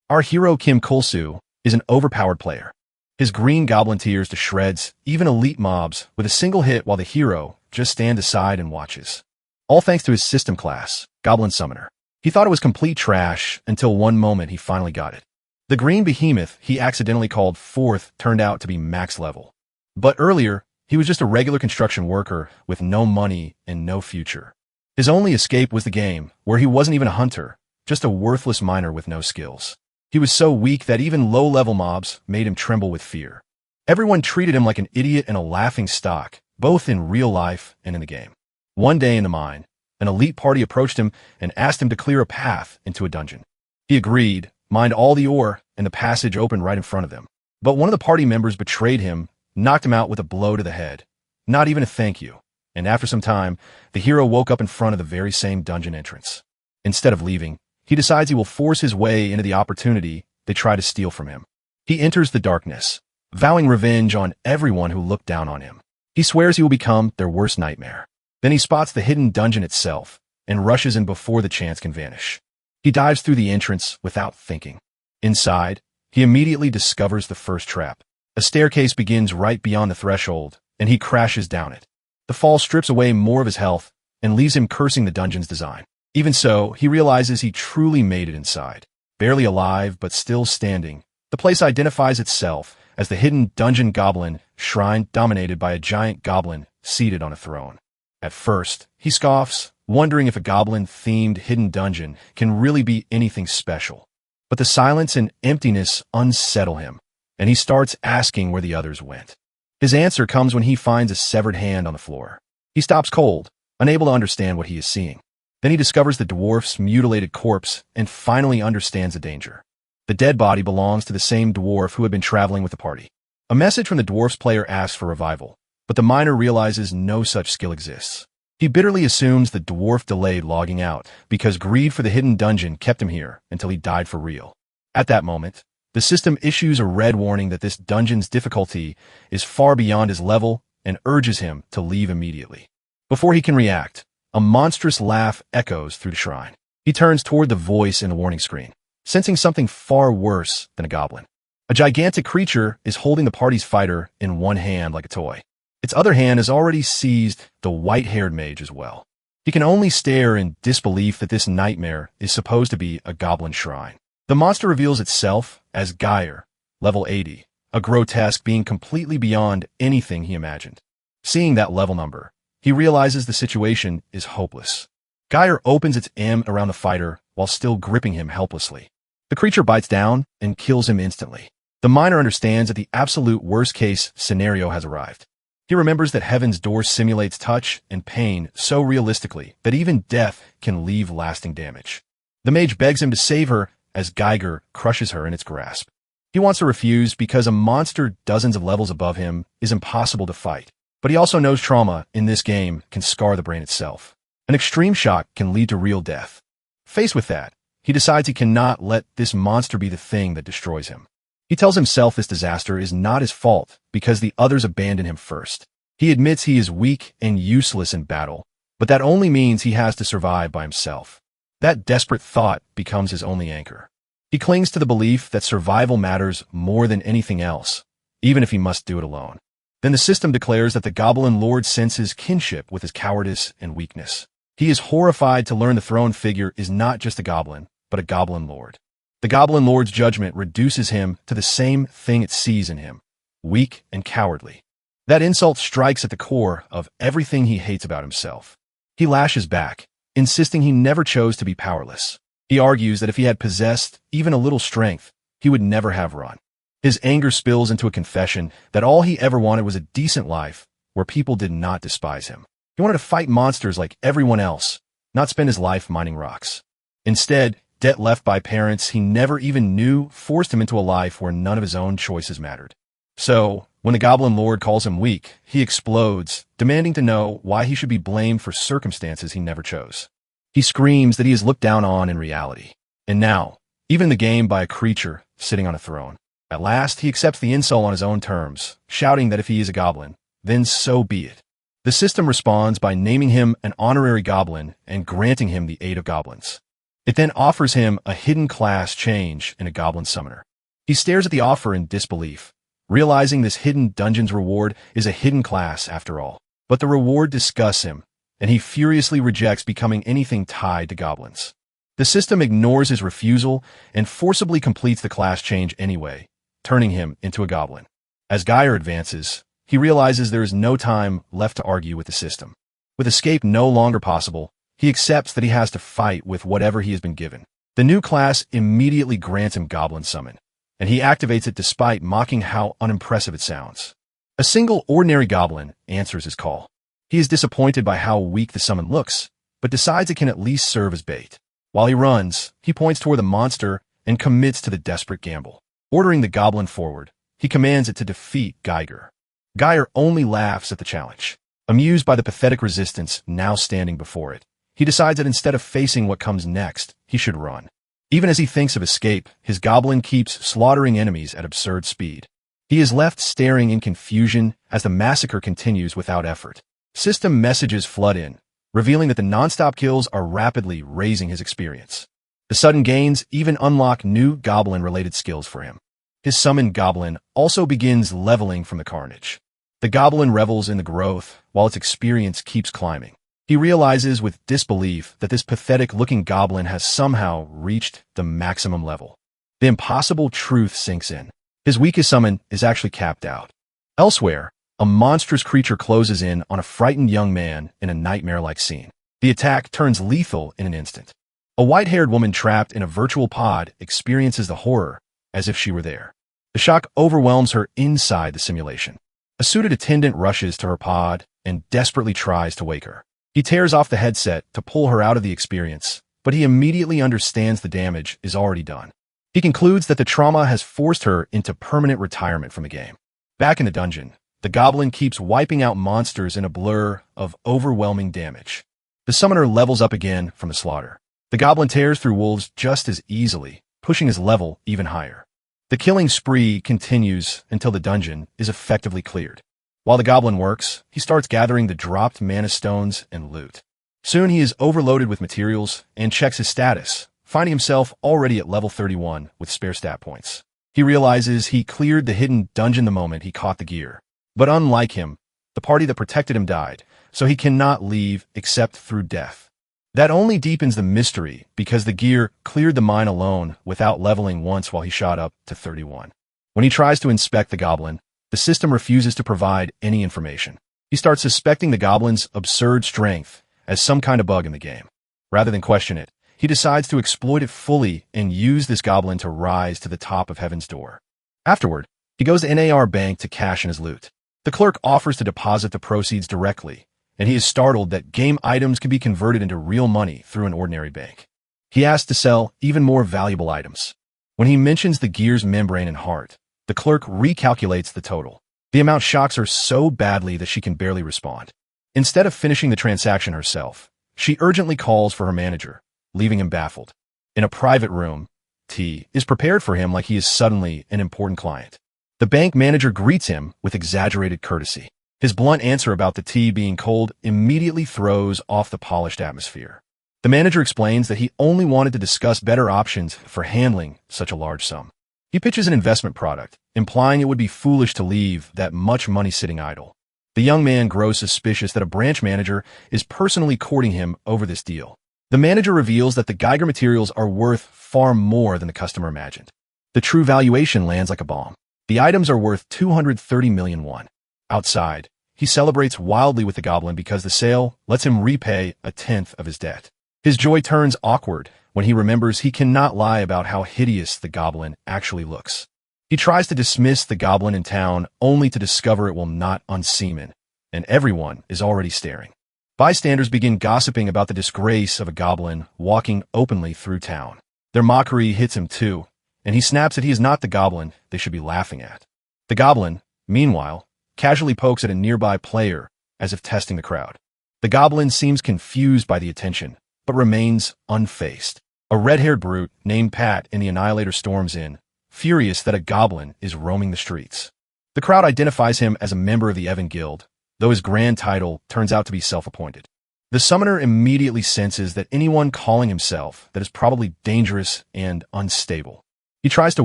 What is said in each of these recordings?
Our hero Kim Kulsu is an overpowered player. His green goblin tears to shreds even elite mobs with a single hit while the hero just stands aside and watches. All thanks to his system class, Goblin Summoner. He thought it was complete trash until one moment he finally got it. The green behemoth he accidentally called fourth turned out to be max level. But earlier, he was just a regular construction worker with no money and no future. His only escape was the game, where he wasn't even a hunter, just a worthless miner with no skills. He was so weak that even low-level mobs made him tremble with fear. Everyone treated him like an idiot and a laughing stock, both in real life and in the game. One day in the mine, an elite party approached him and asked him to clear a path into a dungeon. He agreed, mined all the ore, and the passage opened right in front of them. But one of the party members betrayed him, knocked him out with a blow to the head. Not even a thank you. And after some time, the hero woke up in front of the very same dungeon entrance. Instead of leaving, he decides he will force his way into the opportunity they try to steal from him. He enters the darkness, vowing revenge on everyone who looked down on him. He swears he will become their worst nightmare. Then he spots the hidden dungeon itself and rushes in before the chance can vanish. He dives through the entrance without thinking. Inside, he immediately discovers the first trap. A staircase begins right beyond the threshold, and he crashes down it. The fall strips away more of his health and leaves him cursing the dungeon's design. Even so, he realizes he truly made it inside. Barely alive, but still standing, the place identifies itself as the hidden dungeon goblin shrine dominated by a giant goblin seated on a throne. At first, he scoffs, wondering if a goblin-themed hidden dungeon can really be anything special. But the silence and emptiness unsettle him, and he starts asking where the others went. His answer comes when he finds a severed hand on the floor. He stops cold, unable to understand what he is seeing. Then he discovers the dwarf's mutilated corpse and finally understands the danger. The dead body belongs to the same dwarf who had been traveling with the party. A message from the dwarf's player asks for revival, but the miner realizes no such skill exists. He bitterly assumes the dwarf delayed logging out because greed for the hidden dungeon kept him here until he died for real. At that moment, the system issues a red warning that this dungeon's difficulty is far beyond his level and urges him to leave immediately. Before he can react, a monstrous laugh echoes through the shrine. He turns toward the voice in the warning screen, sensing something far worse than a goblin. A gigantic creature is holding the party's fighter in one hand like a toy. Its other hand has already seized the white-haired mage as well. He can only stare in disbelief that this nightmare is supposed to be a goblin shrine. The monster reveals itself as Geyer, level 80, a grotesque being completely beyond anything he imagined. Seeing that level number, he realizes the situation is hopeless. Geyer opens its M around the fighter while still gripping him helplessly. The creature bites down and kills him instantly. The miner understands that the absolute worst-case scenario has arrived. He remembers that heaven's door simulates touch and pain so realistically that even death can leave lasting damage. The mage begs him to save her as Geiger crushes her in its grasp. He wants to refuse because a monster dozens of levels above him is impossible to fight. But he also knows trauma in this game can scar the brain itself. An extreme shock can lead to real death. Faced with that, he decides he cannot let this monster be the thing that destroys him. He tells himself this disaster is not his fault because the others abandoned him first. He admits he is weak and useless in battle, but that only means he has to survive by himself. That desperate thought becomes his only anchor. He clings to the belief that survival matters more than anything else, even if he must do it alone. Then the system declares that the Goblin Lord senses kinship with his cowardice and weakness. He is horrified to learn the throne figure is not just a goblin, but a Goblin Lord. The Goblin Lord's judgment reduces him to the same thing it sees in him, weak and cowardly. That insult strikes at the core of everything he hates about himself. He lashes back, insisting he never chose to be powerless. He argues that if he had possessed even a little strength, he would never have run. His anger spills into a confession that all he ever wanted was a decent life where people did not despise him. He wanted to fight monsters like everyone else, not spend his life mining rocks. Instead, debt left by parents he never even knew forced him into a life where none of his own choices mattered. So, when the Goblin Lord calls him weak, he explodes, demanding to know why he should be blamed for circumstances he never chose. He screams that he is looked down on in reality. And now, even in the game by a creature sitting on a throne. At last, he accepts the insult on his own terms, shouting that if he is a goblin, then so be it. The system responds by naming him an honorary goblin and granting him the aid of goblins. It then offers him a hidden class change in a goblin summoner. He stares at the offer in disbelief, realizing this hidden dungeon's reward is a hidden class after all. But the reward disgusts him, and he furiously rejects becoming anything tied to goblins. The system ignores his refusal and forcibly completes the class change anyway, turning him into a goblin. As Geyer advances, he realizes there is no time left to argue with the system. With escape no longer possible, he accepts that he has to fight with whatever he has been given. The new class immediately grants him Goblin Summon, and he activates it despite mocking how unimpressive it sounds. A single ordinary goblin answers his call. He is disappointed by how weak the summon looks, but decides it can at least serve as bait. While he runs, he points toward the monster and commits to the desperate gamble. Ordering the goblin forward, he commands it to defeat Geiger. Geyer only laughs at the challenge. Amused by the pathetic resistance now standing before it, he decides that instead of facing what comes next, he should run. Even as he thinks of escape, his goblin keeps slaughtering enemies at absurd speed. He is left staring in confusion as the massacre continues without effort. System messages flood in, revealing that the non-stop kills are rapidly raising his experience. The sudden gains even unlock new goblin-related skills for him. His summoned goblin also begins leveling from the carnage. The goblin revels in the growth, while its experience keeps climbing. He realizes with disbelief that this pathetic-looking goblin has somehow reached the maximum level. The impossible truth sinks in. His weakest summon is actually capped out. Elsewhere, a monstrous creature closes in on a frightened young man in a nightmare-like scene. The attack turns lethal in an instant. A white-haired woman trapped in a virtual pod experiences the horror as if she were there. The shock overwhelms her inside the simulation. A suited attendant rushes to her pod and desperately tries to wake her. He tears off the headset to pull her out of the experience, but he immediately understands the damage is already done. He concludes that the trauma has forced her into permanent retirement from the game. Back in the dungeon, the goblin keeps wiping out monsters in a blur of overwhelming damage. The summoner levels up again from the slaughter. The goblin tears through wolves just as easily, pushing his level even higher. The killing spree continues until the dungeon is effectively cleared. While the goblin works, he starts gathering the dropped mana stones and loot. Soon he is overloaded with materials and checks his status, finding himself already at level 31 with spare stat points. He realizes he cleared the hidden dungeon the moment he caught the gear. But unlike him, the party that protected him died, so he cannot leave except through death. That only deepens the mystery because the gear cleared the mine alone without leveling once while he shot up to 31. When he tries to inspect the goblin, the system refuses to provide any information. He starts suspecting the goblin's absurd strength as some kind of bug in the game. Rather than question it, he decides to exploit it fully and use this goblin to rise to the top of heaven's door. Afterward, he goes to NAR Bank to cash in his loot. The clerk offers to deposit the proceeds directly, and he is startled that game items can be converted into real money through an ordinary bank. He asks to sell even more valuable items. When he mentions the gear's membrane and heart, the clerk recalculates the total. The amount shocks her so badly that she can barely respond. Instead of finishing the transaction herself, she urgently calls for her manager, leaving him baffled. In a private room, tea is prepared for him like he is suddenly an important client. The bank manager greets him with exaggerated courtesy. His blunt answer about the tea being cold immediately throws off the polished atmosphere. The manager explains that he only wanted to discuss better options for handling such a large sum. He pitches an investment product, implying it would be foolish to leave that much money sitting idle. The young man grows suspicious that a branch manager is personally courting him over this deal. The manager reveals that the Geiger materials are worth far more than the customer imagined. The true valuation lands like a bomb. The items are worth 230 million won. Outside, he celebrates wildly with the goblin because the sale lets him repay a tenth of his debt. His joy turns awkward when he remembers he cannot lie about how hideous the goblin actually looks. He tries to dismiss the goblin in town only to discover it will not unseam him, and everyone is already staring. Bystanders begin gossiping about the disgrace of a goblin walking openly through town. Their mockery hits him too, and he snaps that he is not the goblin they should be laughing at. The goblin, meanwhile, casually pokes at a nearby player as if testing the crowd. The goblin seems confused by the attention, but remains unfazed. A red-haired brute named Pat in the Annihilator storms in, furious that a goblin is roaming the streets. The crowd identifies him as a member of the Evan Guild, though his grand title turns out to be self-appointed. The summoner immediately senses that anyone calling himself that is probably dangerous and unstable. He tries to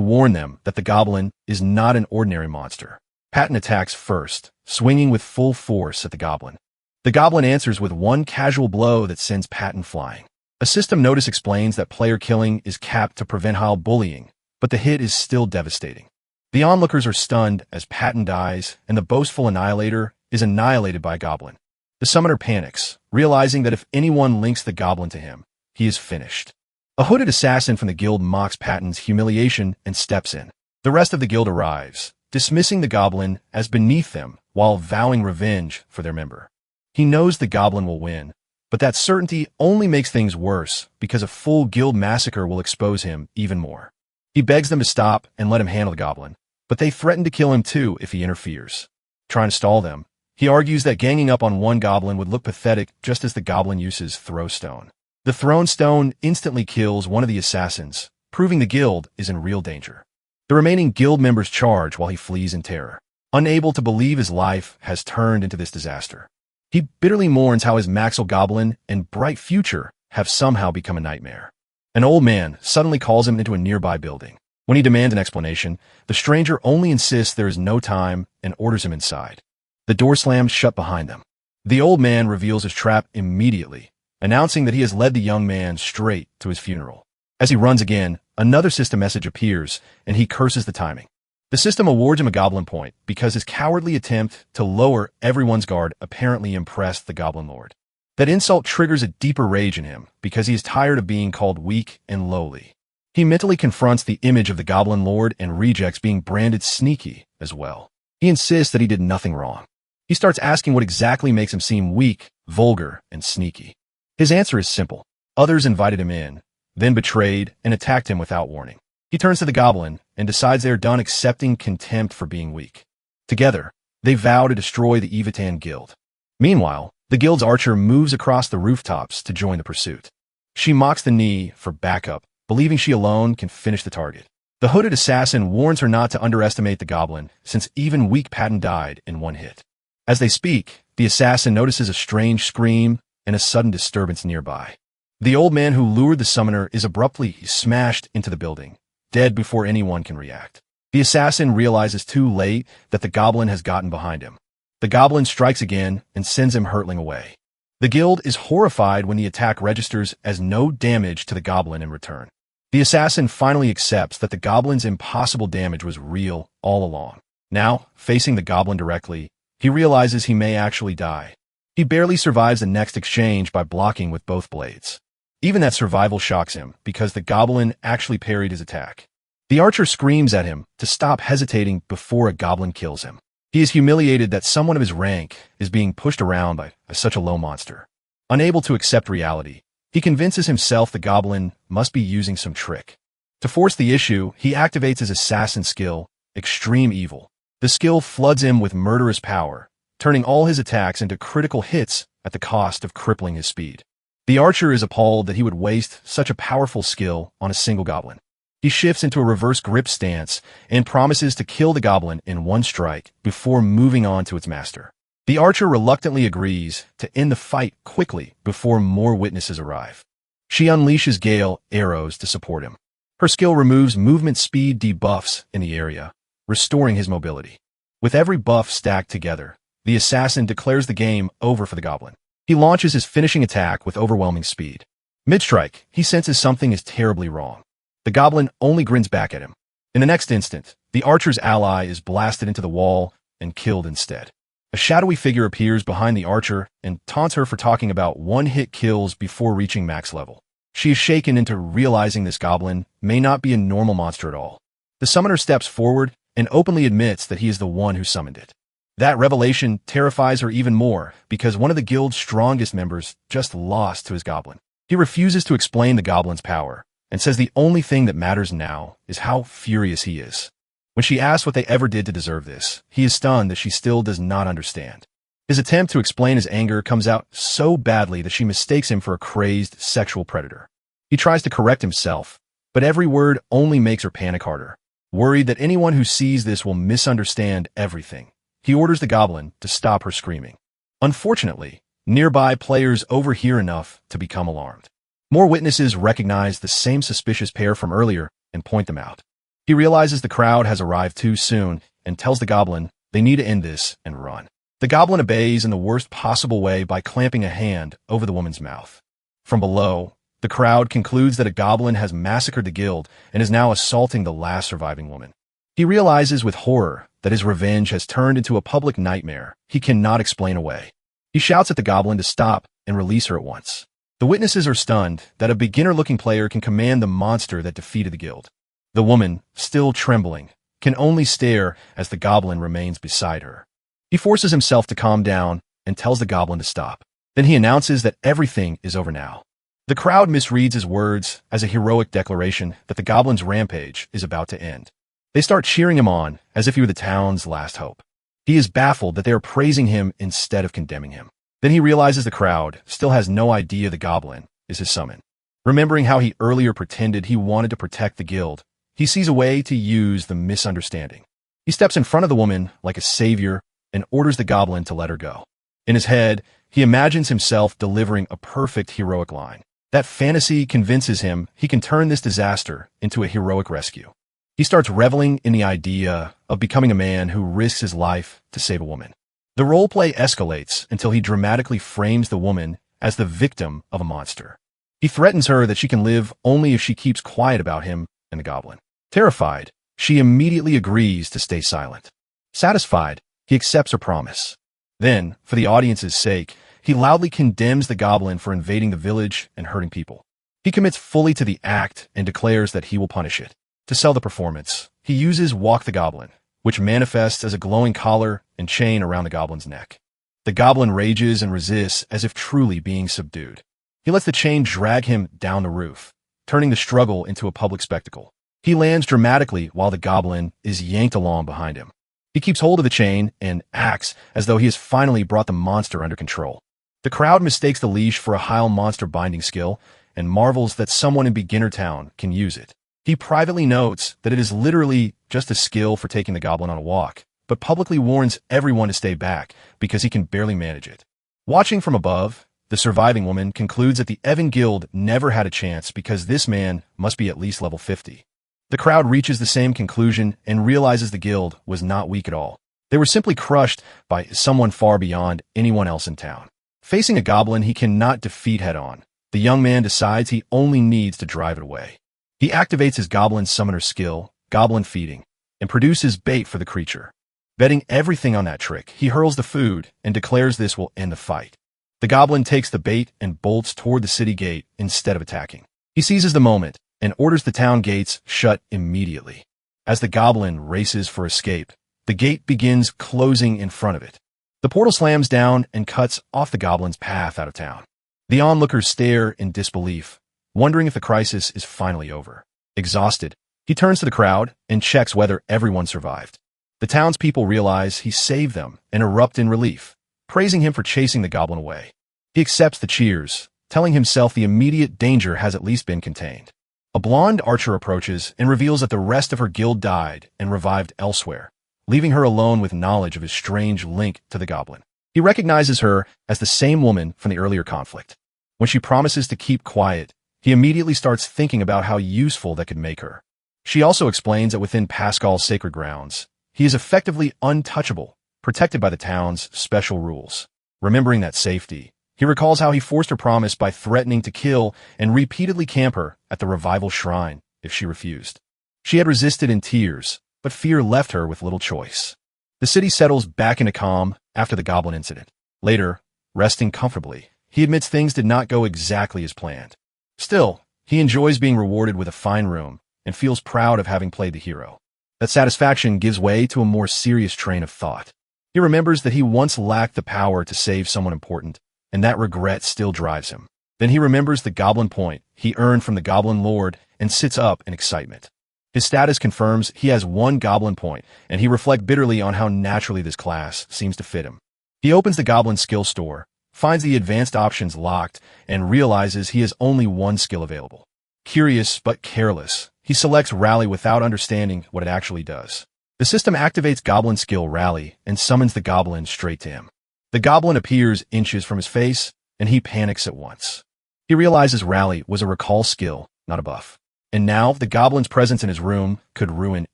warn them that the goblin is not an ordinary monster. Patton attacks first, swinging with full force at the goblin. The goblin answers with one casual blow that sends Patton flying. A system notice explains that player killing is capped to prevent bullying, but the hit is still devastating. The onlookers are stunned as Patton dies, and the boastful annihilator is annihilated by a goblin. The summoner panics, realizing that if anyone links the goblin to him, he is finished. A hooded assassin from the guild mocks Patton's humiliation and steps in. The rest of the guild arrives, dismissing the goblin as beneath them while vowing revenge for their member. He knows the goblin will win, but that certainty only makes things worse because a full guild massacre will expose him even more. He begs them to stop and let him handle the goblin, but they threaten to kill him too if he interferes. Trying to stall them, he argues that ganging up on one goblin would look pathetic just as the goblin uses throw stone. The thrown stone instantly kills one of the assassins, proving the guild is in real danger. The remaining guild members charge while he flees in terror, unable to believe his life has turned into this disaster. He bitterly mourns how his Maxwell goblin and bright future have somehow become a nightmare. An old man suddenly calls him into a nearby building. When he demands an explanation, the stranger only insists there is no time and orders him inside. The door slams shut behind them. The old man reveals his trap immediately, announcing that he has led the young man straight to his funeral. As he runs again, another system message appears, and he curses the timing. The system awards him a goblin point because his cowardly attempt to lower everyone's guard apparently impressed the goblin lord. That insult triggers a deeper rage in him because he is tired of being called weak and lowly. He mentally confronts the image of the goblin lord and rejects being branded sneaky as well. He insists that he did nothing wrong. He starts asking what exactly makes him seem weak, vulgar, and sneaky. His answer is simple. Others invited him in, then betrayed and attacked him without warning. He turns to the goblin and decides they are done accepting contempt for being weak. Together, they vow to destroy the Evatan guild. Meanwhile, the guild's archer moves across the rooftops to join the pursuit. She mocks the knee for backup, believing she alone can finish the target. The hooded assassin warns her not to underestimate the goblin, since even weak Patton died in one hit. As they speak, the assassin notices a strange scream and a sudden disturbance nearby. The old man who lured the summoner is abruptly smashed into the building, dead before anyone can react. The assassin realizes too late that the goblin has gotten behind him. The goblin strikes again and sends him hurtling away. The guild is horrified when the attack registers as no damage to the goblin in return. The assassin finally accepts that the goblin's impossible damage was real all along. Now, facing the goblin directly, he realizes he may actually die. He barely survives the next exchange by blocking with both blades. Even that survival shocks him because the goblin actually parried his attack. The archer screams at him to stop hesitating before a goblin kills him. He is humiliated that someone of his rank is being pushed around by such a low monster. Unable to accept reality, he convinces himself the goblin must be using some trick. To force the issue, he activates his assassin skill, Extreme Evil. The skill floods him with murderous power, turning all his attacks into critical hits at the cost of crippling his speed. The archer is appalled that he would waste such a powerful skill on a single goblin. He shifts into a reverse grip stance and promises to kill the goblin in one strike before moving on to its master. The archer reluctantly agrees to end the fight quickly before more witnesses arrive. She unleashes Gale arrows to support him. Her skill removes movement speed debuffs in the area, restoring his mobility. With every buff stacked together, the assassin declares the game over for the goblin. He launches his finishing attack with overwhelming speed. Mid-strike, he senses something is terribly wrong. The goblin only grins back at him. In the next instant, the archer's ally is blasted into the wall and killed instead. A shadowy figure appears behind the archer and taunts her for talking about one-hit kills before reaching max level. She is shaken into realizing this goblin may not be a normal monster at all. The summoner steps forward and openly admits that he is the one who summoned it. That revelation terrifies her even more because one of the guild's strongest members just lost to his goblin. He refuses to explain the goblin's power and says the only thing that matters now is how furious he is. When she asks what they ever did to deserve this, he is stunned that she still does not understand. His attempt to explain his anger comes out so badly that she mistakes him for a crazed sexual predator. He tries to correct himself, but every word only makes her panic harder. Worried that anyone who sees this will misunderstand everything, he orders the goblin to stop her screaming. Unfortunately, Nearby players overhear enough to become alarmed. More witnesses recognize the same suspicious pair from earlier and point them out. He realizes the crowd has arrived too soon and tells the goblin they need to end this and run. The goblin obeys in the worst possible way by clamping a hand over the woman's mouth. From below, the crowd concludes that a goblin has massacred the guild and is now assaulting the last surviving woman. He realizes with horror that his revenge has turned into a public nightmare he cannot explain away. He shouts at the goblin to stop and release her at once. The witnesses are stunned that a beginner-looking player can command the monster that defeated the guild. The woman, still trembling, can only stare as the goblin remains beside her. He forces himself to calm down and tells the goblin to stop. Then he announces that everything is over now. The crowd misreads his words as a heroic declaration that the goblin's rampage is about to end. They start cheering him on as if he were the town's last hope. He is baffled that they are praising him instead of condemning him. Then he realizes the crowd still has no idea the goblin is his summon. Remembering how he earlier pretended he wanted to protect the guild, he sees a way to use the misunderstanding. He steps in front of the woman like a savior and orders the goblin to let her go. In his head, he imagines himself delivering a perfect heroic line. That fantasy convinces him he can turn this disaster into a heroic rescue. He starts reveling in the idea of becoming a man who risks his life to save a woman. The roleplay escalates until he dramatically frames the woman as the victim of a monster. He threatens her that she can live only if she keeps quiet about him and the goblin. Terrified, she immediately agrees to stay silent. Satisfied, he accepts her promise. Then, for the audience's sake, he loudly condemns the goblin for invading the village and hurting people. He commits fully to the act and declares that he will punish it. To sell the performance, he uses Walk the Goblin, which manifests as a glowing collar and chain around the goblin's neck. The goblin rages and resists as if truly being subdued. He lets the chain drag him down the roof, turning the struggle into a public spectacle. He lands dramatically while the goblin is yanked along behind him. He keeps hold of the chain and acts as though he has finally brought the monster under control. The crowd mistakes the leash for a high monster binding skill and marvels that someone in Beginner Town can use it. He privately notes that it is literally just a skill for taking the goblin on a walk, but publicly warns everyone to stay back because he can barely manage it. Watching from above, the surviving woman concludes that the Evan Guild never had a chance because this man must be at least level 50. The crowd reaches the same conclusion and realizes the guild was not weak at all. They were simply crushed by someone far beyond anyone else in town. Facing a goblin he cannot defeat head-on, the young man decides he only needs to drive it away. He activates his goblin summoner skill, Goblin Feeding, and produces bait for the creature. Betting everything on that trick, he hurls the food and declares this will end the fight. The goblin takes the bait and bolts toward the city gate instead of attacking. He seizes the moment and orders the town gates shut immediately. As the goblin races for escape, the gate begins closing in front of it. The portal slams down and cuts off the goblin's path out of town. The onlookers stare in disbelief, wondering if the crisis is finally over. Exhausted, he turns to the crowd and checks whether everyone survived. The townspeople realize he saved them and erupt in relief, praising him for chasing the goblin away. He accepts the cheers, telling himself the immediate danger has at least been contained. A blonde archer approaches and reveals that the rest of her guild died and revived elsewhere, leaving her alone with knowledge of his strange link to the goblin. He recognizes her as the same woman from the earlier conflict. When she promises to keep quiet, he immediately starts thinking about how useful that could make her. She also explains that within Pascal's sacred grounds, he is effectively untouchable, protected by the town's special rules. Remembering that safety, he recalls how he forced her promise by threatening to kill and repeatedly camp her at the revival shrine if she refused. She had resisted in tears, but fear left her with little choice. The city settles back into calm after the goblin incident. Later, resting comfortably, he admits things did not go exactly as planned. Still, he enjoys being rewarded with a fine room and feels proud of having played the hero. That satisfaction gives way to a more serious train of thought. He remembers that he once lacked the power to save someone important, and that regret still drives him. Then he remembers the goblin point he earned from the Goblin Lord and sits up in excitement. His status confirms he has 1 goblin point, and he reflects bitterly on how naturally this class seems to fit him. He opens the goblin skill store, finds the advanced options locked, and realizes he has only 1 skill available. Curious but careless, he selects Rally without understanding what it actually does. The system activates Goblin skill Rally and summons the goblin straight to him. The goblin appears inches from his face, and he panics at once. He realizes rally was a recall skill, not a buff. And now, the goblin's presence in his room could ruin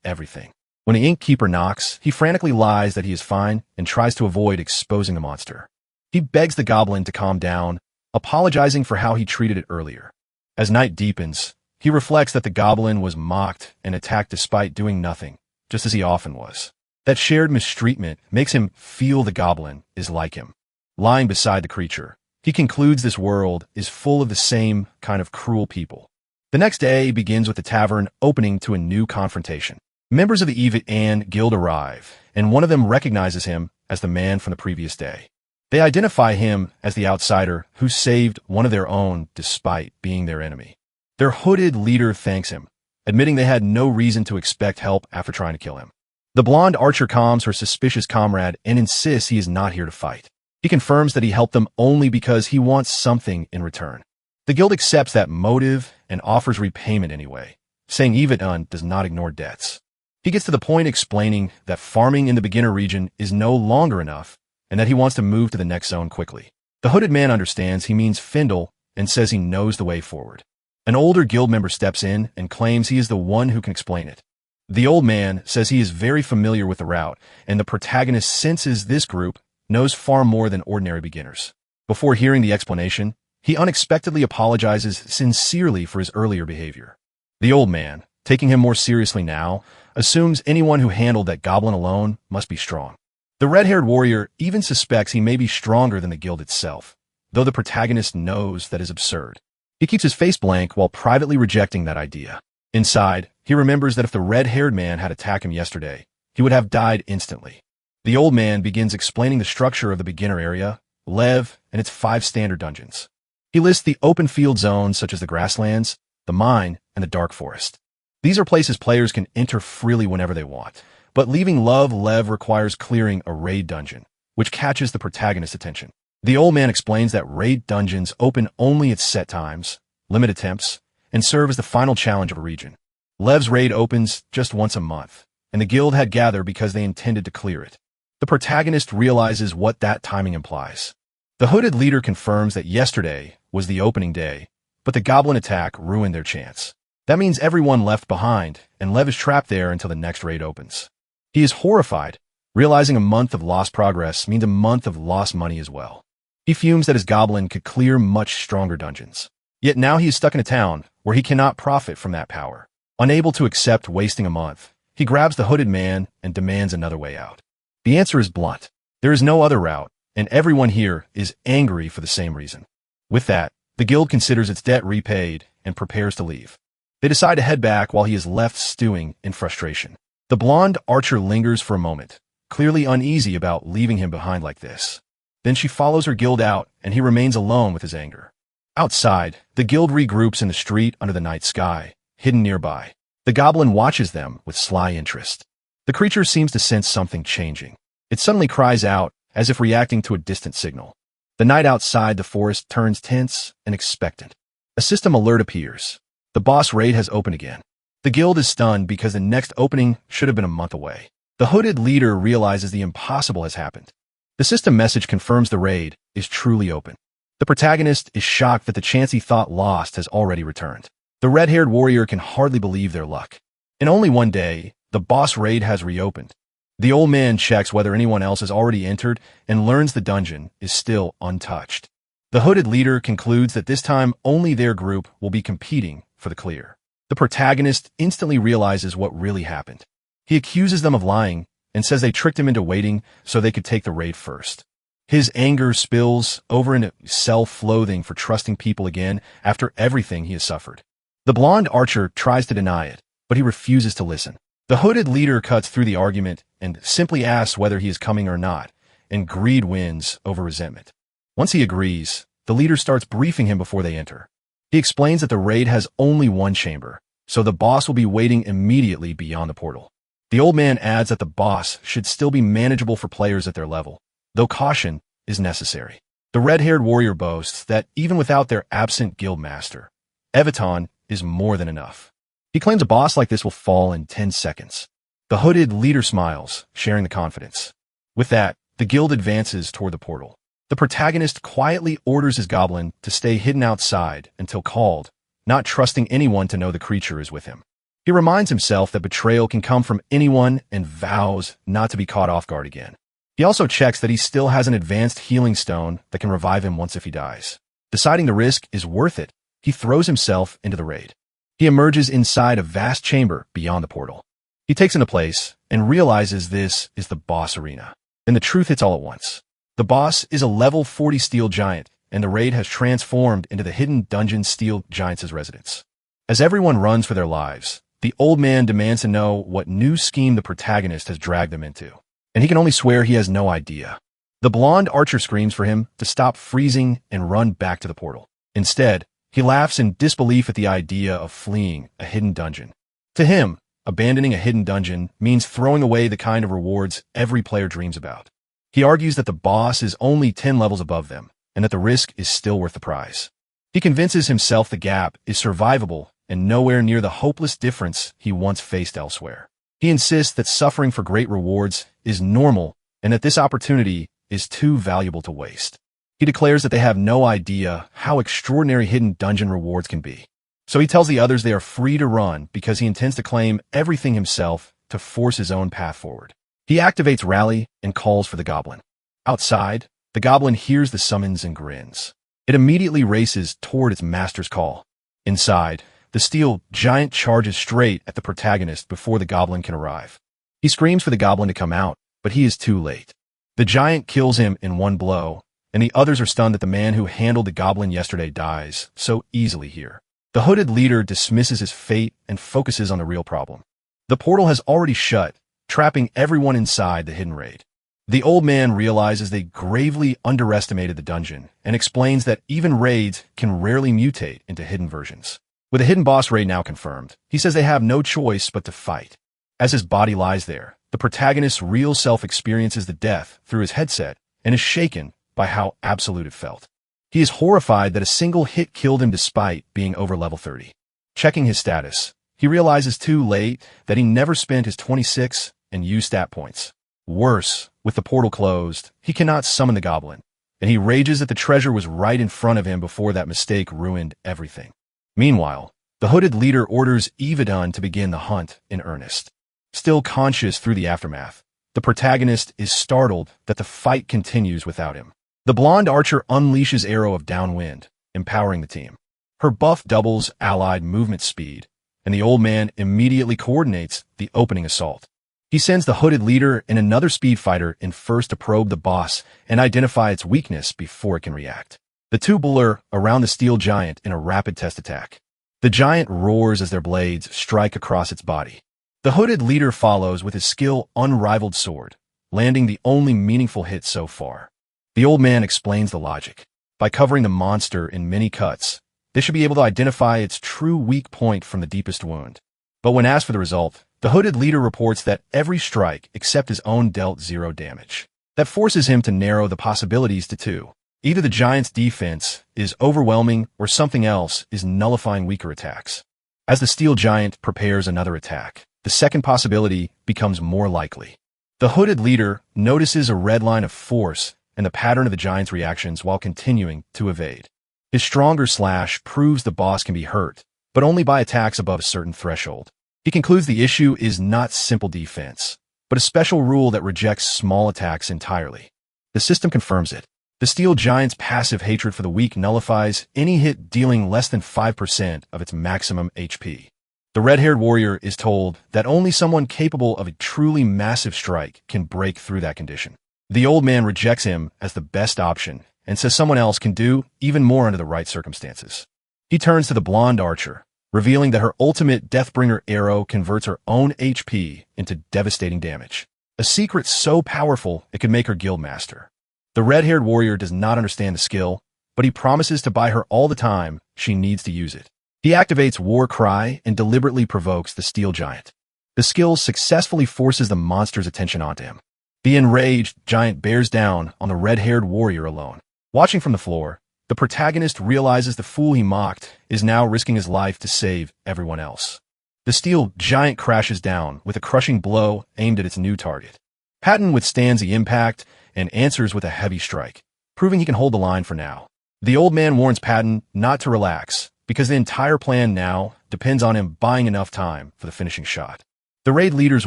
everything. When the innkeeper knocks, he frantically lies that he is fine and tries to avoid exposing the monster. He begs the goblin to calm down, apologizing for how he treated it earlier. As night deepens, he reflects that the goblin was mocked and attacked despite doing nothing, just as he often was. That shared mistreatment makes him feel the goblin is like him. Lying beside the creature, he concludes this world is full of the same kind of cruel people. The next day begins with the tavern opening to a new confrontation. Members of the Evit Ann Guild arrive, and one of them recognizes him as the man from the previous day. They identify him as the outsider who saved one of their own despite being their enemy. Their hooded leader thanks him, admitting they had no reason to expect help after trying to kill him. The blonde archer calms her suspicious comrade and insists he is not here to fight. He confirms that he helped them only because he wants something in return. The guild accepts that motive and offers repayment anyway, saying Evit Ann does not ignore debts. He gets to the point explaining that farming in the beginner region is no longer enough and that he wants to move to the next zone quickly. The hooded man understands he means Findle and says he knows the way forward. An older guild member steps in and claims he is the one who can explain it. The old man says he is very familiar with the route, and the protagonist senses this group knows far more than ordinary beginners. Before hearing the explanation, he unexpectedly apologizes sincerely for his earlier behavior. The old man, taking him more seriously now, assumes anyone who handled that goblin alone must be strong. The red-haired warrior even suspects he may be stronger than the guild itself, though the protagonist knows that is absurd. He keeps his face blank while privately rejecting that idea. Inside, he remembers that if the red-haired man had attacked him yesterday, he would have died instantly. The old man begins explaining the structure of the beginner area, Lev, and its 5 standard dungeons. He lists the open field zones such as the grasslands, the mine, and the dark forest. These are places players can enter freely whenever they want, but leaving Lev requires clearing a raid dungeon, which catches the protagonist's attention. The old man explains that raid dungeons open only at set times, limit attempts, and serve as the final challenge of a region. Lev's raid opens just once a month, and the guild had gathered because they intended to clear it. The protagonist realizes what that timing implies. The hooded leader confirms that yesterday was the opening day, but the goblin attack ruined their chance. That means everyone left behind, and Lev is trapped there until the next raid opens. He is horrified, realizing a month of lost progress means a month of lost money as well. He fumes that his goblin could clear much stronger dungeons. Yet now he is stuck in a town where he cannot profit from that power. Unable to accept wasting a month, he grabs the hooded man and demands another way out. The answer is blunt. There is no other route, and everyone here is angry for the same reason. With that, the guild considers its debt repaid and prepares to leave. They decide to head back while he is left stewing in frustration. The blonde archer lingers for a moment, clearly uneasy about leaving him behind like this. Then she follows her guild out, and he remains alone with his anger. Outside, the guild regroups in the street under the night sky, hidden nearby. The goblin watches them with sly interest. The creature seems to sense something changing. It suddenly cries out, as if reacting to a distant signal. The night outside the forest turns tense and expectant. A system alert appears. The boss raid has opened again. The guild is stunned because the next opening should have been a month away. The hooded leader realizes the impossible has happened. The system message confirms the raid is truly open. The protagonist is shocked that the chance he thought lost has already returned. The red-haired warrior can hardly believe their luck. In only one day, the boss raid has reopened. The old man checks whether anyone else has already entered and learns the dungeon is still untouched. The hooded leader concludes that this time only their group will be competing for the clear. The protagonist instantly realizes what really happened. He accuses them of lying and says they tricked him into waiting so they could take the raid first. His anger spills over into self-loathing for trusting people again after everything he has suffered. The blonde archer tries to deny it, but he refuses to listen. The hooded leader cuts through the argument and simply asks whether he is coming or not, and greed wins over resentment. Once he agrees, the leader starts briefing him before they enter. He explains that the raid has only one chamber, so the boss will be waiting immediately beyond the portal. The old man adds that the boss should still be manageable for players at their level, though caution is necessary. The red-haired warrior boasts that even without their absent guild master, Evit Ann is more than enough. He claims a boss like this will fall in 10 seconds. The hooded leader smiles, sharing the confidence. With that, the guild advances toward the portal. The protagonist quietly orders his goblin to stay hidden outside until called, not trusting anyone to know the creature is with him. He reminds himself that betrayal can come from anyone and vows not to be caught off guard again. He also checks that he still has an advanced healing stone that can revive him once if he dies. Deciding the risk is worth it, he throws himself into the raid. He emerges inside a vast chamber beyond the portal. He takes into place and realizes this is the boss arena. Then the truth hits all at once. The boss is a level 40 steel giant, and the raid has transformed into the hidden dungeon steel giant's residence. As everyone runs for their lives, the old man demands to know what new scheme the protagonist has dragged them into, and he can only swear he has no idea. The blonde archer screams for him to stop freezing and run back to the portal. Instead, he laughs in disbelief at the idea of fleeing a hidden dungeon. To him, abandoning a hidden dungeon means throwing away the kind of rewards every player dreams about. He argues that the boss is only 10 levels above them, and that the risk is still worth the prize. He convinces himself the gap is survivable and nowhere near the hopeless difference he once faced elsewhere. He insists that suffering for great rewards is normal and that this opportunity is too valuable to waste. He declares that they have no idea how extraordinary hidden dungeon rewards can be. So he tells the others they are free to run because he intends to claim everything himself to force his own path forward. He activates Rally and calls for the goblin. Outside, the goblin hears the summons and grins. It immediately races toward its master's call. Inside, the steel giant charges straight at the protagonist before the goblin can arrive. He screams for the goblin to come out, but he is too late. The giant kills him in one blow, and the others are stunned that the man who handled the goblin yesterday dies so easily here. The hooded leader dismisses his fate and focuses on the real problem. The portal has already shut, trapping everyone inside the hidden raid. The old man realizes they gravely underestimated the dungeon and explains that even raids can rarely mutate into hidden versions. With a hidden boss raid now confirmed, he says they have no choice but to fight. As his body lies there, the protagonist's real self experiences the death through his headset and is shaken by how absolute it felt. He is horrified that a single hit killed him despite being over level 30. Checking his status, he realizes too late that he never spent his 26 and used stat points. Worse, with the portal closed, he cannot summon the goblin, and he rages that the treasure was right in front of him before that mistake ruined everything. Meanwhile, the hooded leader orders Evadon to begin the hunt in earnest. Still conscious through the aftermath, the protagonist is startled that the fight continues without him. The blonde archer unleashes Arrow of Downwind, empowering the team. Her buff doubles allied movement speed, and the old man immediately coordinates the opening assault. He sends the hooded leader and another speed fighter in first to probe the boss and identify its weakness before it can react. The two blur around the steel giant in a rapid test attack. The giant roars as their blades strike across its body. The hooded leader follows with his skill unrivaled sword, landing the only meaningful hit so far. The old man explains the logic. By covering the monster in many cuts, they should be able to identify its true weak point from the deepest wound. But when asked for the result, the hooded leader reports that every strike except his own dealt 0 damage. That forces him to narrow the possibilities to 2. Either the giant's defense is overwhelming or something else is nullifying weaker attacks. As the steel giant prepares another attack, the second possibility becomes more likely. The hooded leader notices a red line of force and the pattern of the giant's reactions while continuing to evade. His stronger slash proves the boss can be hurt, but only by attacks above a certain threshold. He concludes the issue is not simple defense, but a special rule that rejects small attacks entirely. The system confirms it. The steel giant's passive hatred for the weak nullifies any hit dealing less than 5% of its maximum HP. The red-haired warrior is told that only someone capable of a truly massive strike can break through that condition. The old man rejects him as the best option and says someone else can do even more under the right circumstances. He turns to the blonde archer, revealing that her ultimate Deathbringer arrow converts her own HP into devastating damage. A secret so powerful it could make her guildmaster. The red-haired warrior does not understand the skill, but he promises to buy her all the time she needs to use it. He activates War Cry and deliberately provokes the steel giant. The skill successfully forces the monster's attention onto him. The enraged giant bears down on the red-haired warrior alone. Watching from the floor, the protagonist realizes the fool he mocked is now risking his life to save everyone else. The steel giant crashes down with a crushing blow aimed at its new target. Patton withstands the impact and answers with a heavy strike, proving he can hold the line for now. The old man warns Patton not to relax, because the entire plan now depends on him buying enough time for the finishing shot. The raid leaders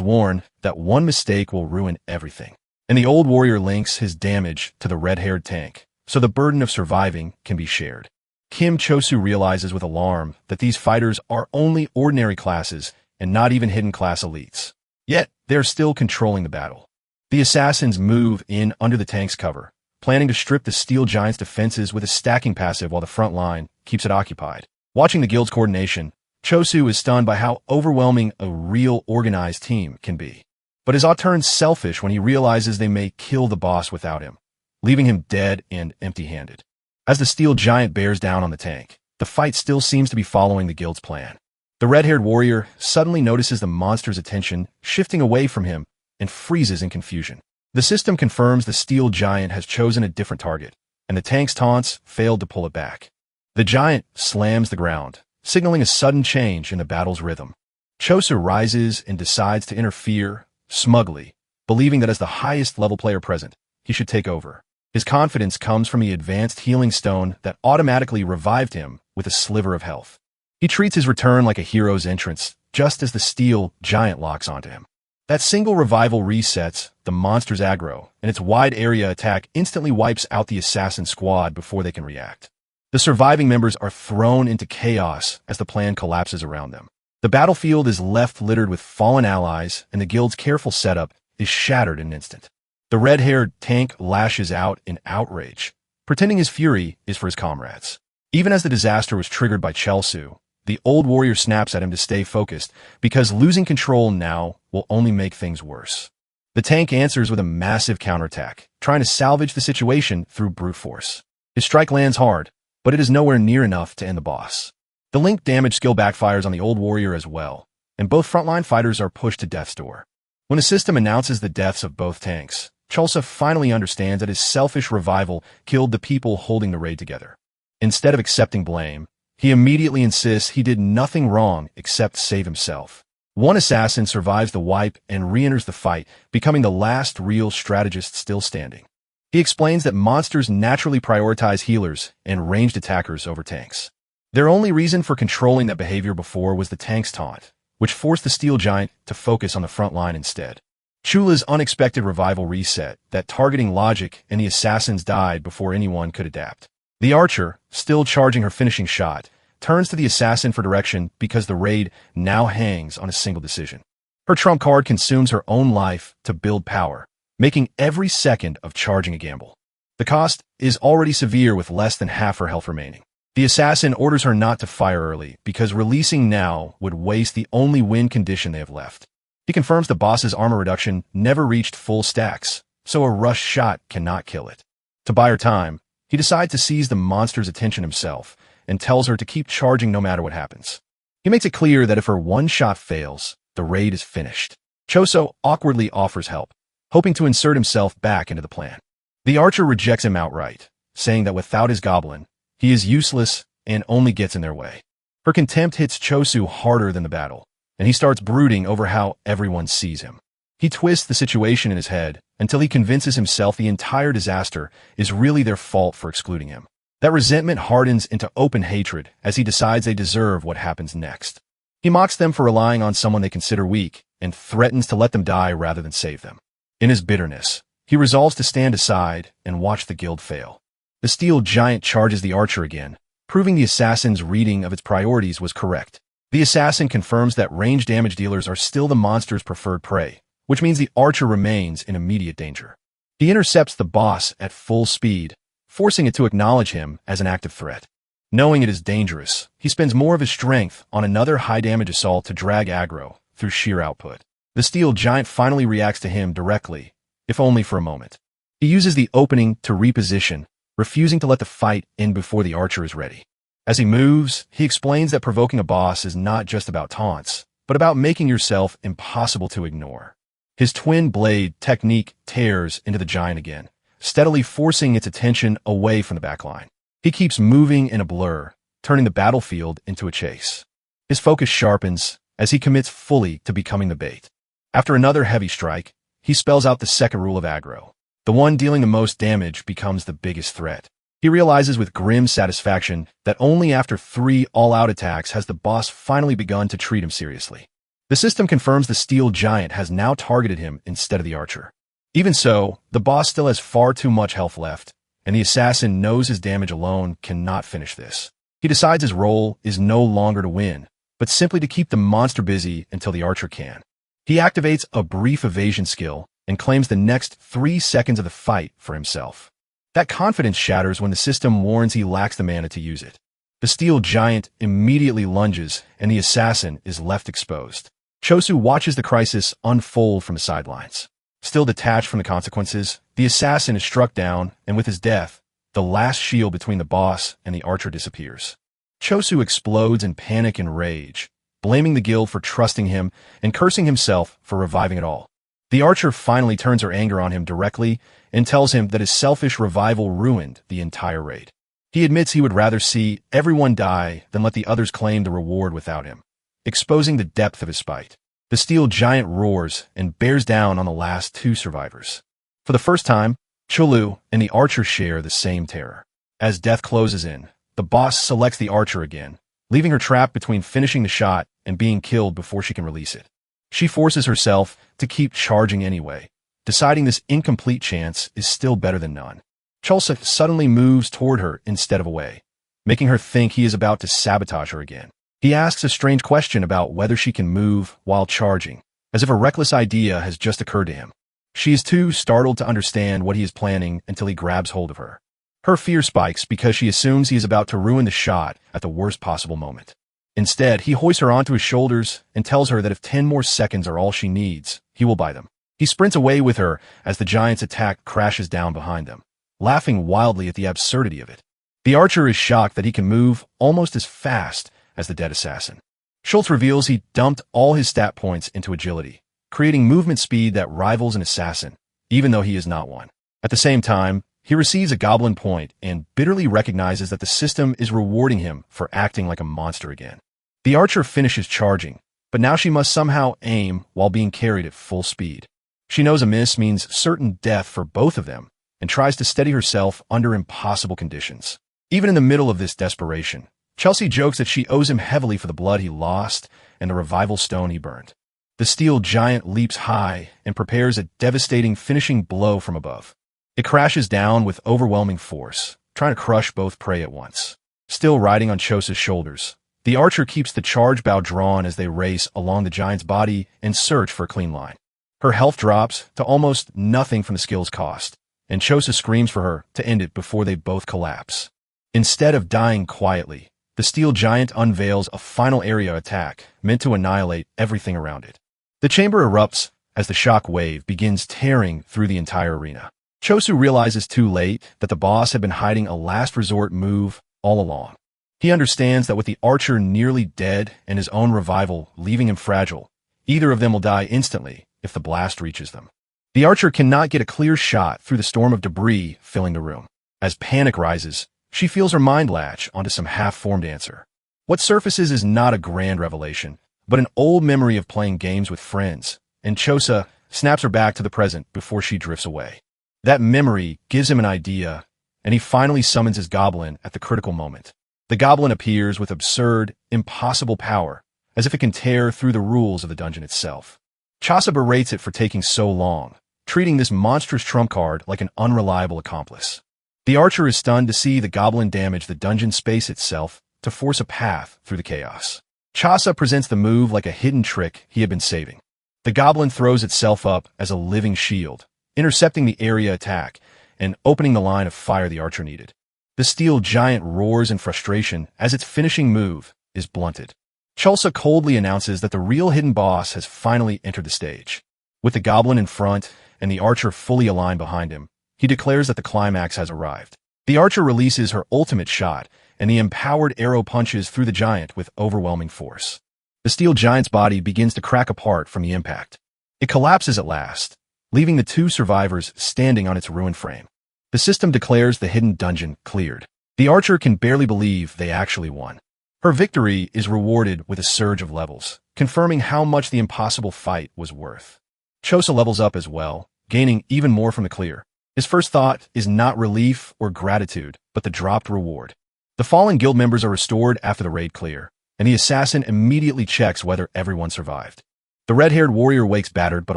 warn that one mistake will ruin everything, and the old warrior links his damage to the red-haired tank, so the burden of surviving can be shared. Kim Chosu realizes with alarm that these fighters are only ordinary classes and not even hidden class elites. Yet, they're still controlling the battle. The assassins move in under the tank's cover, planning to strip the steel giant's defenses with a stacking passive while the front line keeps it occupied. Watching the guild's coordination, Chosu is stunned by how overwhelming a real organized team can be. But his turns selfish when he realizes they may kill the boss without him, leaving him dead and empty-handed. As the steel giant bears down on the tank, the fight still seems to be following the guild's plan. The red-haired warrior suddenly notices the monster's attention shifting away from him and freezes in confusion. The system confirms the steel giant has chosen a different target, and the tank's taunts failed to pull it back. The giant slams the ground, signaling a sudden change in the battle's rhythm. Chosu rises and decides to interfere, smugly, believing that as the highest-level player present, he should take over. His confidence comes from the advanced healing stone that automatically revived him with a sliver of health. He treats his return like a hero's entrance, just as the steel giant locks onto him. That single revival resets the monster's aggro, and its wide-area attack instantly wipes out the assassin squad before they can react. The surviving members are thrown into chaos as the plan collapses around them. The battlefield is left littered with fallen allies, and the guild's careful setup is shattered in an instant. The red-haired tank lashes out in outrage, pretending his fury is for his comrades. Even as the disaster was triggered by Chelsea, the old warrior snaps at him to stay focused, because losing control now will only make things worse. The tank answers with a massive counterattack, trying to salvage the situation through brute force. His strike lands hard, but it is nowhere near enough to end the boss. The link damage skill backfires on the old warrior as well, and both frontline fighters are pushed to death's door. When the system announces the deaths of both tanks, Chulsa finally understands that his selfish revival killed the people holding the raid together. Instead of accepting blame, he immediately insists he did nothing wrong except save himself. One assassin survives the wipe and re-enters the fight, becoming the last real strategist still standing. He explains that monsters naturally prioritize healers and ranged attackers over tanks. Their only reason for controlling that behavior before was the tank's taunt, which forced the steel giant to focus on the front line instead. Chula's unexpected revival reset that targeting logic, and the assassins died before anyone could adapt. The archer, still charging her finishing shot, turns to the assassin for direction because the raid now hangs on a single decision. Her trump card consumes her own life to build power, making every second of charging a gamble. The cost is already severe with less than half her health remaining. The assassin orders her not to fire early because releasing now would waste the only win condition they have left. He confirms the boss's armor reduction never reached full stacks, so a rush shot cannot kill it. To buy her time, he decides to seize the monster's attention himself and tells her to keep charging no matter what happens. He makes it clear that if her one shot fails, the raid is finished. Choso awkwardly offers help, hoping to insert himself back into the plan. The archer rejects him outright, saying that without his goblin, he is useless and only gets in their way. Her contempt hits Chosu harder than the battle, and he starts brooding over how everyone sees him. He twists the situation in his head until he convinces himself the entire disaster is really their fault for excluding him. That resentment hardens into open hatred as he decides they deserve what happens next. He mocks them for relying on someone they consider weak and threatens to let them die rather than save them. In his bitterness, he resolves to stand aside and watch the guild fail. The steel giant charges the archer again, proving the assassin's reading of its priorities was correct. The assassin confirms that range damage dealers are still the monster's preferred prey, which means the archer remains in immediate danger. He intercepts the boss at full speed, forcing it to acknowledge him as an active threat. Knowing it is dangerous, he spends more of his strength on another high-damage assault to drag aggro through sheer output. The steel giant finally reacts to him directly, if only for a moment. He uses the opening to reposition, refusing to let the fight end before the archer is ready. As he moves, he explains that provoking a boss is not just about taunts, but about making yourself impossible to ignore. His twin blade technique tears into the giant again, steadily forcing its attention away from the backline. He keeps moving in a blur, turning the battlefield into a chase. His focus sharpens as he commits fully to becoming the bait. After another heavy strike, he spells out the second rule of aggro. The one dealing the most damage becomes the biggest threat. He realizes with grim satisfaction that only after 3 all-out attacks has the boss finally begun to treat him seriously. The system confirms the steel giant has now targeted him instead of the archer. Even so, the boss still has far too much health left, and the assassin knows his damage alone cannot finish this. He decides his role is no longer to win, but simply to keep the monster busy until the archer can. He activates a brief evasion skill and claims the next 3 seconds of the fight for himself. That confidence shatters when the system warns he lacks the mana to use it. The steel giant immediately lunges, and the assassin is left exposed. Chosu watches the crisis unfold from the sidelines. Still detached from the consequences, the assassin is struck down, and with his death, the last shield between the boss and the archer disappears. Chosu explodes in panic and rage, blaming the guild for trusting him and cursing himself for reviving it all. The archer finally turns her anger on him directly and tells him that his selfish revival ruined the entire raid. He admits he would rather see everyone die than let the others claim the reward without him, exposing the depth of his spite. The steel giant roars and bears down on the last 2 survivors. For the first time, Chulu and the archer share the same terror. As death closes in, the boss selects the archer again, leaving her trapped between finishing the shot and being killed before she can release it. She forces herself to keep charging anyway, deciding this incomplete chance is still better than none. Chulsa suddenly moves toward her instead of away, making her think he is about to sabotage her again. He asks a strange question about whether she can move while charging, as if a reckless idea has just occurred to him. She is too startled to understand what he is planning until he grabs hold of her. Her fear spikes because she assumes he is about to ruin the shot at the worst possible moment. Instead, he hoists her onto his shoulders and tells her that if 10 more seconds are all she needs, he will buy them. He sprints away with her as the giant's attack crashes down behind them, laughing wildly at the absurdity of it. The archer is shocked that he can move almost as fast as the dead assassin. Schultz reveals he dumped all his stat points into agility, creating movement speed that rivals an assassin, even though he is not one. At the same time, he receives a goblin point and bitterly recognizes that the system is rewarding him for acting like a monster again. The archer finishes charging, but now she must somehow aim while being carried at full speed. She knows a miss means certain death for both of them and tries to steady herself under impossible conditions. Even in the middle of this desperation, Chelsea jokes that she owes him heavily for the blood he lost and the revival stone he burned. The steel giant leaps high and prepares a devastating finishing blow from above. It crashes down with overwhelming force, trying to crush both prey at once. Still riding on Chosa's shoulders, the archer keeps the charge bow drawn as they race along the giant's body and search for a clean line. Her health drops to almost nothing from the skill's cost, and Chosa screams for her to end it before they both collapse. Instead of dying quietly, the steel giant unveils a final area attack meant to annihilate everything around it. The chamber erupts as the shock wave begins tearing through the entire arena. Chosu realizes too late that the boss had been hiding a last resort move all along. He understands that with the archer nearly dead and his own revival leaving him fragile, either of them will die instantly if the blast reaches them. The archer cannot get a clear shot through the storm of debris filling the room. As panic rises, she feels her mind latch onto some half-formed answer. What surfaces is not a grand revelation, but an old memory of playing games with friends, and Chosa snaps her back to the present before she drifts away. That memory gives him an idea, and he finally summons his goblin at the critical moment. The goblin appears with absurd, impossible power, as if it can tear through the rules of the dungeon itself. Chosa berates it for taking so long, treating this monstrous trump card like an unreliable accomplice. The archer is stunned to see the goblin damage the dungeon space itself to force a path through the chaos. Chosa presents the move like a hidden trick he had been saving. The goblin throws itself up as a living shield, intercepting the area attack and opening the line of fire the archer needed. The steel giant roars in frustration as its finishing move is blunted. Chulsa coldly announces that the real hidden boss has finally entered the stage. With the goblin in front and the archer fully aligned behind him, he declares that the climax has arrived. The archer releases her ultimate shot, and the empowered arrow punches through the giant with overwhelming force. The steel giant's body begins to crack apart from the impact. It collapses at last, leaving the 2 survivors standing on its ruined frame. The system declares the hidden dungeon cleared. The archer can barely believe they actually won. Her victory is rewarded with a surge of levels, confirming how much the impossible fight was worth. Chosa levels up as well, gaining even more from the clear. His first thought is not relief or gratitude, but the dropped reward. The fallen guild members are restored after the raid clear, and the assassin immediately checks whether everyone survived. The red-haired warrior wakes battered but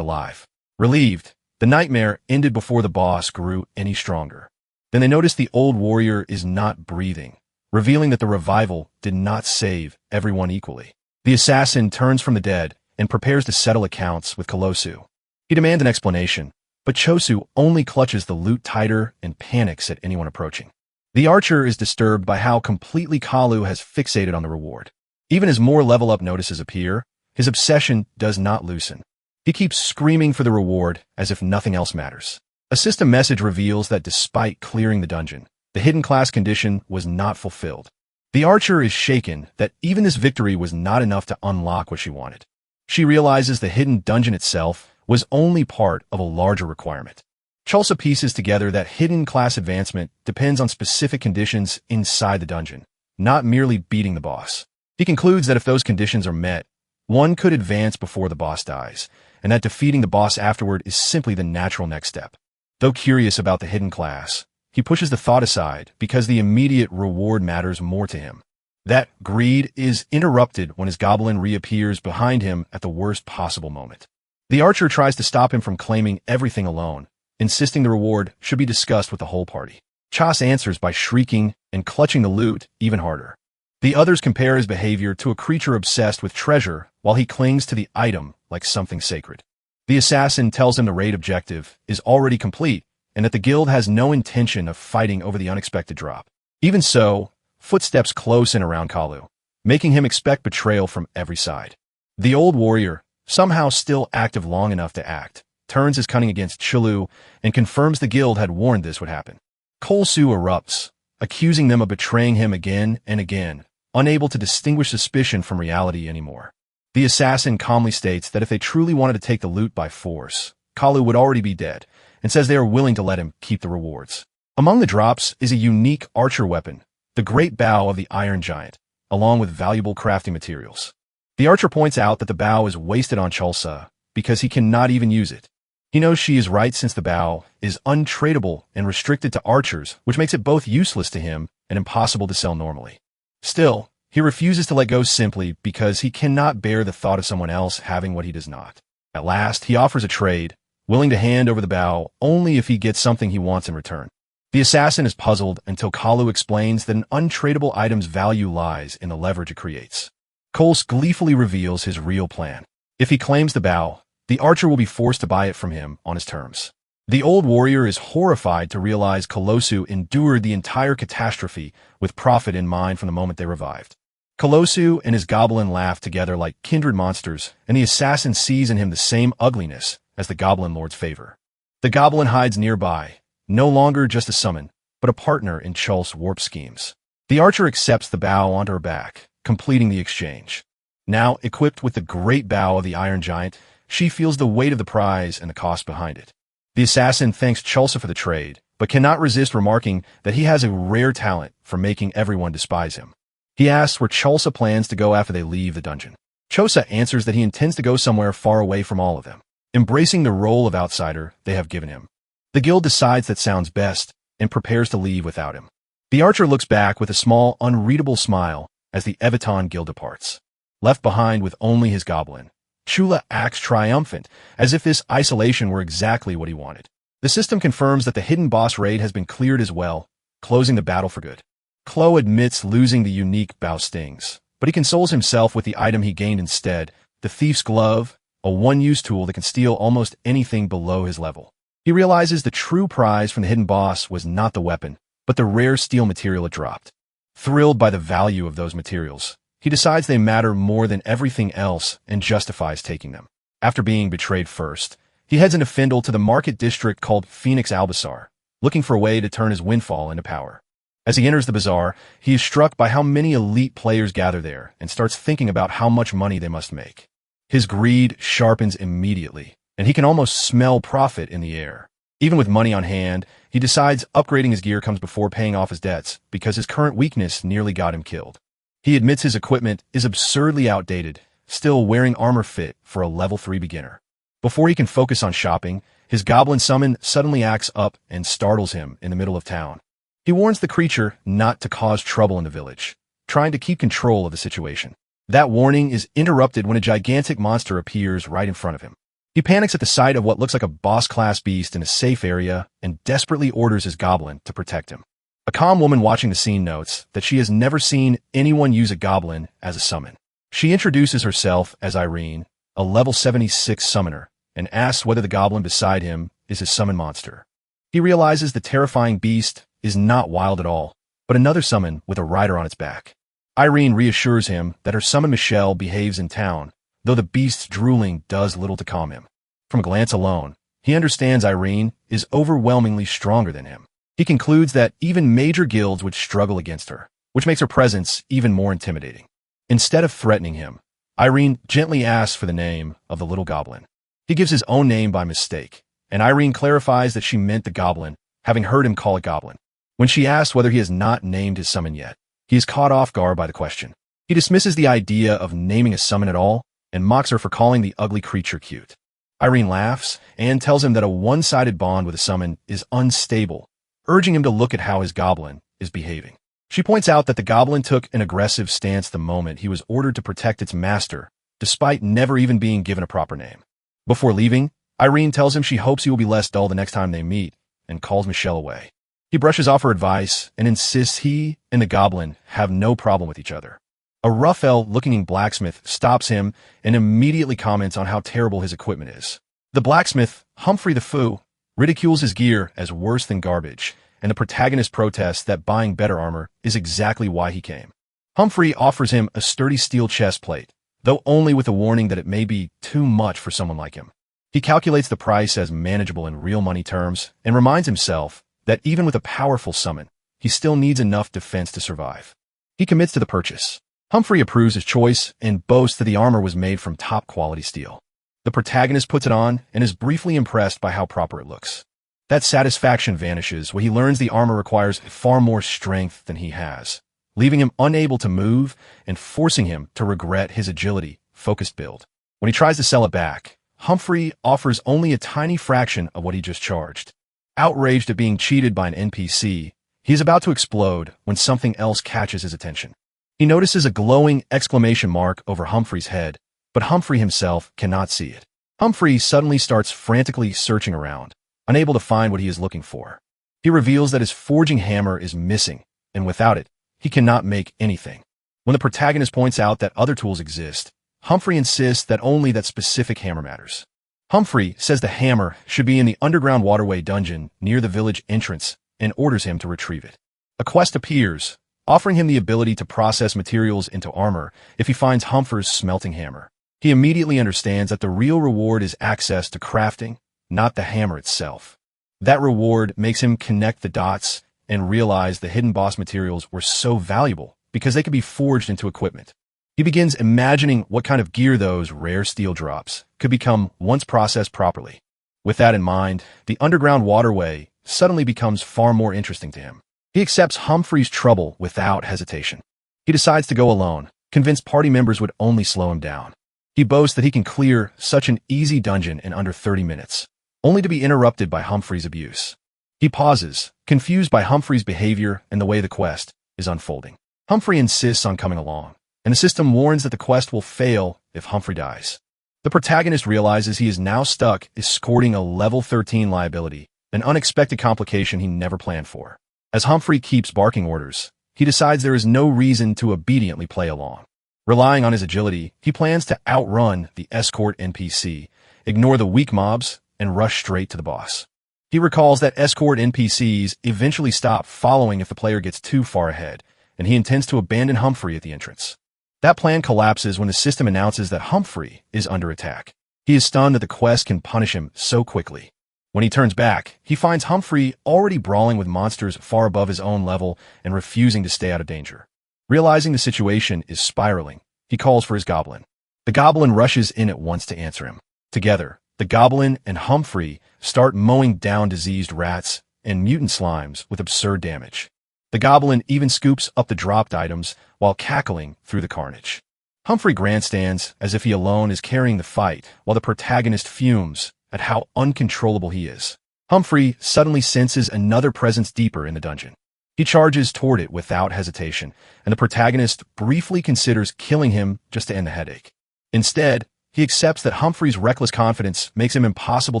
alive. Relieved, the nightmare ended before the boss grew any stronger. Then they notice the old warrior is not breathing, revealing that the revival did not save everyone equally. The assassin turns from the dead and prepares to settle accounts with Kolosu. He demands an explanation, but Chosu only clutches the loot tighter and panics at anyone approaching. The archer is disturbed by how completely Kalu has fixated on the reward. Even as more level-up notices appear, his obsession does not loosen. He keeps screaming for the reward as if nothing else matters. A system message reveals that despite clearing the dungeon, the hidden class condition was not fulfilled. The archer is shaken that even this victory was not enough to unlock what she wanted. She realizes the hidden dungeon itself was only part of a larger requirement. Chulsa pieces together that hidden class advancement depends on specific conditions inside the dungeon, not merely beating the boss. He concludes that if those conditions are met, one could advance before the boss dies, and that defeating the boss afterward is simply the natural next step. Though curious about the hidden class, he pushes the thought aside because the immediate reward matters more to him. That greed is interrupted when his goblin reappears behind him at the worst possible moment. The archer tries to stop him from claiming everything alone, insisting the reward should be discussed with the whole party. Chas answers by shrieking and clutching the loot even harder. The others compare his behavior to a creature obsessed with treasure while he clings to the item like something sacred. The assassin tells him the raid objective is already complete and that the guild has no intention of fighting over the unexpected drop. Even so, footsteps close in around Kalu, making him expect betrayal from every side. The old warrior, somehow still active long enough to act, turns his cunning against Chilu and confirms the guild had warned this would happen. Kolsu erupts, accusing them of betraying him again and again, unable to distinguish suspicion from reality anymore. The assassin calmly states that if they truly wanted to take the loot by force, Kalu would already be dead, and says they are willing to let him keep the rewards. Among the drops is a unique archer weapon, the great bow of the Iron Giant, along with valuable crafting materials. The archer points out that the bow is wasted on Chulsa because he cannot even use it. He knows she is right since the bow is untradeable and restricted to archers, which makes it both useless to him and impossible to sell normally. Still, he refuses to let go simply because he cannot bear the thought of someone else having what he does not. At last, he offers a trade, willing to hand over the bow only if he gets something he wants in return. The assassin is puzzled until Kalu explains that an untradeable item's value lies in the leverage it creates. Kols gleefully reveals his real plan. If he claims the bow, the archer will be forced to buy it from him on his terms. The old warrior is horrified to realize Kolosu endured the entire catastrophe with profit in mind from the moment they revived. Kolosu and his goblin laugh together like kindred monsters, and the assassin sees in him the same ugliness as the goblin lord's favor. The goblin hides nearby, no longer just a summon, but a partner in Chul's warp schemes. The archer accepts the bow onto her back, completing the exchange. Now, equipped with the great bow of the Iron Giant, she feels the weight of the prize and the cost behind it. The assassin thanks Chulsa for the trade, but cannot resist remarking that he has a rare talent for making everyone despise him. He asks where Chulsa plans to go after they leave the dungeon. Chosa answers that he intends to go somewhere far away from all of them, embracing the role of outsider they have given him. The guild decides that sounds best and prepares to leave without him. The archer looks back with a small, unreadable smile as the Eviton guild departs. Left behind with only his goblin, Chula acts triumphant, as if this isolation were exactly what he wanted. The system confirms that the hidden boss raid has been cleared as well, closing the battle for good. Klo admits losing the unique bow stings, but he consoles himself with the item he gained instead, the Thief's Glove, a one-use tool that can steal almost anything below his level. He realizes the true prize from the hidden boss was not the weapon, but the rare steel material it dropped. Thrilled by the value of those materials, he decides they matter more than everything else and justifies taking them. After being betrayed first, he heads into Findle to the market district called Phoenix Albazar, looking for a way to turn his windfall into power. As he enters the bazaar, he is struck by how many elite players gather there and starts thinking about how much money they must make. His greed sharpens immediately, and he can almost smell profit in the air. Even with money on hand, he decides upgrading his gear comes before paying off his debts because his current weakness nearly got him killed. He admits his equipment is absurdly outdated, still wearing armor fit for a level 3 beginner. Before he can focus on shopping, his goblin summon suddenly acts up and startles him in the middle of town. He warns the creature not to cause trouble in the village, trying to keep control of the situation. That warning is interrupted when a gigantic monster appears right in front of him. He panics at the sight of what looks like a boss-class beast in a safe area and desperately orders his goblin to protect him. A calm woman watching the scene notes that she has never seen anyone use a goblin as a summon. She introduces herself as Irene, a level 76 summoner, and asks whether the goblin beside him is his summon monster. He realizes the terrifying beast is not wild at all, but another summon with a rider on its back. Irene reassures him that her summon Michelle behaves in town, though the beast's drooling does little to calm him. From a glance alone, he understands Irene is overwhelmingly stronger than him. He concludes that even major guilds would struggle against her, which makes her presence even more intimidating. Instead of threatening him, Irene gently asks for the name of the little goblin. He gives his own name by mistake, and Irene clarifies that she meant the goblin, having heard him call it goblin. When she asks whether he has not named his summon yet, he is caught off guard by the question. He dismisses the idea of naming a summon at all, and mocks her for calling the ugly creature cute. Irene laughs and tells him that a one-sided bond with a summon is unstable, urging him to look at how his goblin is behaving. She points out that the goblin took an aggressive stance the moment he was ordered to protect its master, despite never even being given a proper name. Before leaving, Irene tells him she hopes he will be less dull the next time they meet, and calls Michelle away. He brushes off her advice and insists he and the goblin have no problem with each other. A rough looking blacksmith stops him and immediately comments on how terrible his equipment is. The blacksmith, Humphrey the Foo, ridicules his gear as worse than garbage, and the protagonist protests that buying better armor is exactly why he came. Humphrey offers him a sturdy steel chest plate, though only with a warning that it may be too much for someone like him. He calculates the price as manageable in real money terms and reminds himself that even with a powerful summon, he still needs enough defense to survive. He commits to the purchase. Humphrey approves his choice and boasts that the armor was made from top-quality steel. The protagonist puts it on and is briefly impressed by how proper it looks. That satisfaction vanishes when he learns the armor requires far more strength than he has, leaving him unable to move and forcing him to regret his agility-focused build. When he tries to sell it back, Humphrey offers only a tiny fraction of what he just charged. Outraged at being cheated by an NPC, he is about to explode when something else catches his attention. He notices a glowing exclamation mark over Humphrey's head, but Humphrey himself cannot see it. Humphrey suddenly starts frantically searching around, unable to find what he is looking for. He reveals that his forging hammer is missing, and without it, he cannot make anything. When the protagonist points out that other tools exist, Humphrey insists that only that specific hammer matters. Humphrey says the hammer should be in the underground waterway dungeon near the village entrance and orders him to retrieve it. A quest appears, offering him the ability to process materials into armor if he finds Humphrey's smelting hammer. He immediately understands that the real reward is access to crafting, not the hammer itself. That reward makes him connect the dots and realize the hidden boss materials were so valuable because they could be forged into equipment. He begins imagining what kind of gear those rare steel drops could become once processed properly. With that in mind, the underground waterway suddenly becomes far more interesting to him. He accepts Humphrey's trouble without hesitation. He decides to go alone, convinced party members would only slow him down. He boasts that he can clear such an easy dungeon in under 30 minutes, only to be interrupted by Humphrey's abuse. He pauses, confused by Humphrey's behavior and the way the quest is unfolding. Humphrey insists on coming along, and the system warns that the quest will fail if Humphrey dies. The protagonist realizes he is now stuck escorting a level 13 liability, an unexpected complication he never planned for. As Humphrey keeps barking orders, he decides there is no reason to obediently play along. Relying on his agility, he plans to outrun the escort NPC, ignore the weak mobs, and rush straight to the boss. He recalls that escort NPCs eventually stop following if the player gets too far ahead, and he intends to abandon Humphrey at the entrance. That plan collapses when the system announces that Humphrey is under attack. He is stunned that the quest can punish him so quickly. When he turns back, he finds Humphrey already brawling with monsters far above his own level and refusing to stay out of danger. Realizing the situation is spiraling, he calls for his goblin. The goblin rushes in at once to answer him. Together, the goblin and Humphrey start mowing down diseased rats and mutant slimes with absurd damage. The goblin even scoops up the dropped items while cackling through the carnage. Humphrey grandstands as if he alone is carrying the fight, while the protagonist fumes at how uncontrollable he is. Humphrey suddenly senses another presence deeper in the dungeon. He charges toward it without hesitation, and the protagonist briefly considers killing him just to end the headache. Instead, he accepts that Humphrey's reckless confidence makes him impossible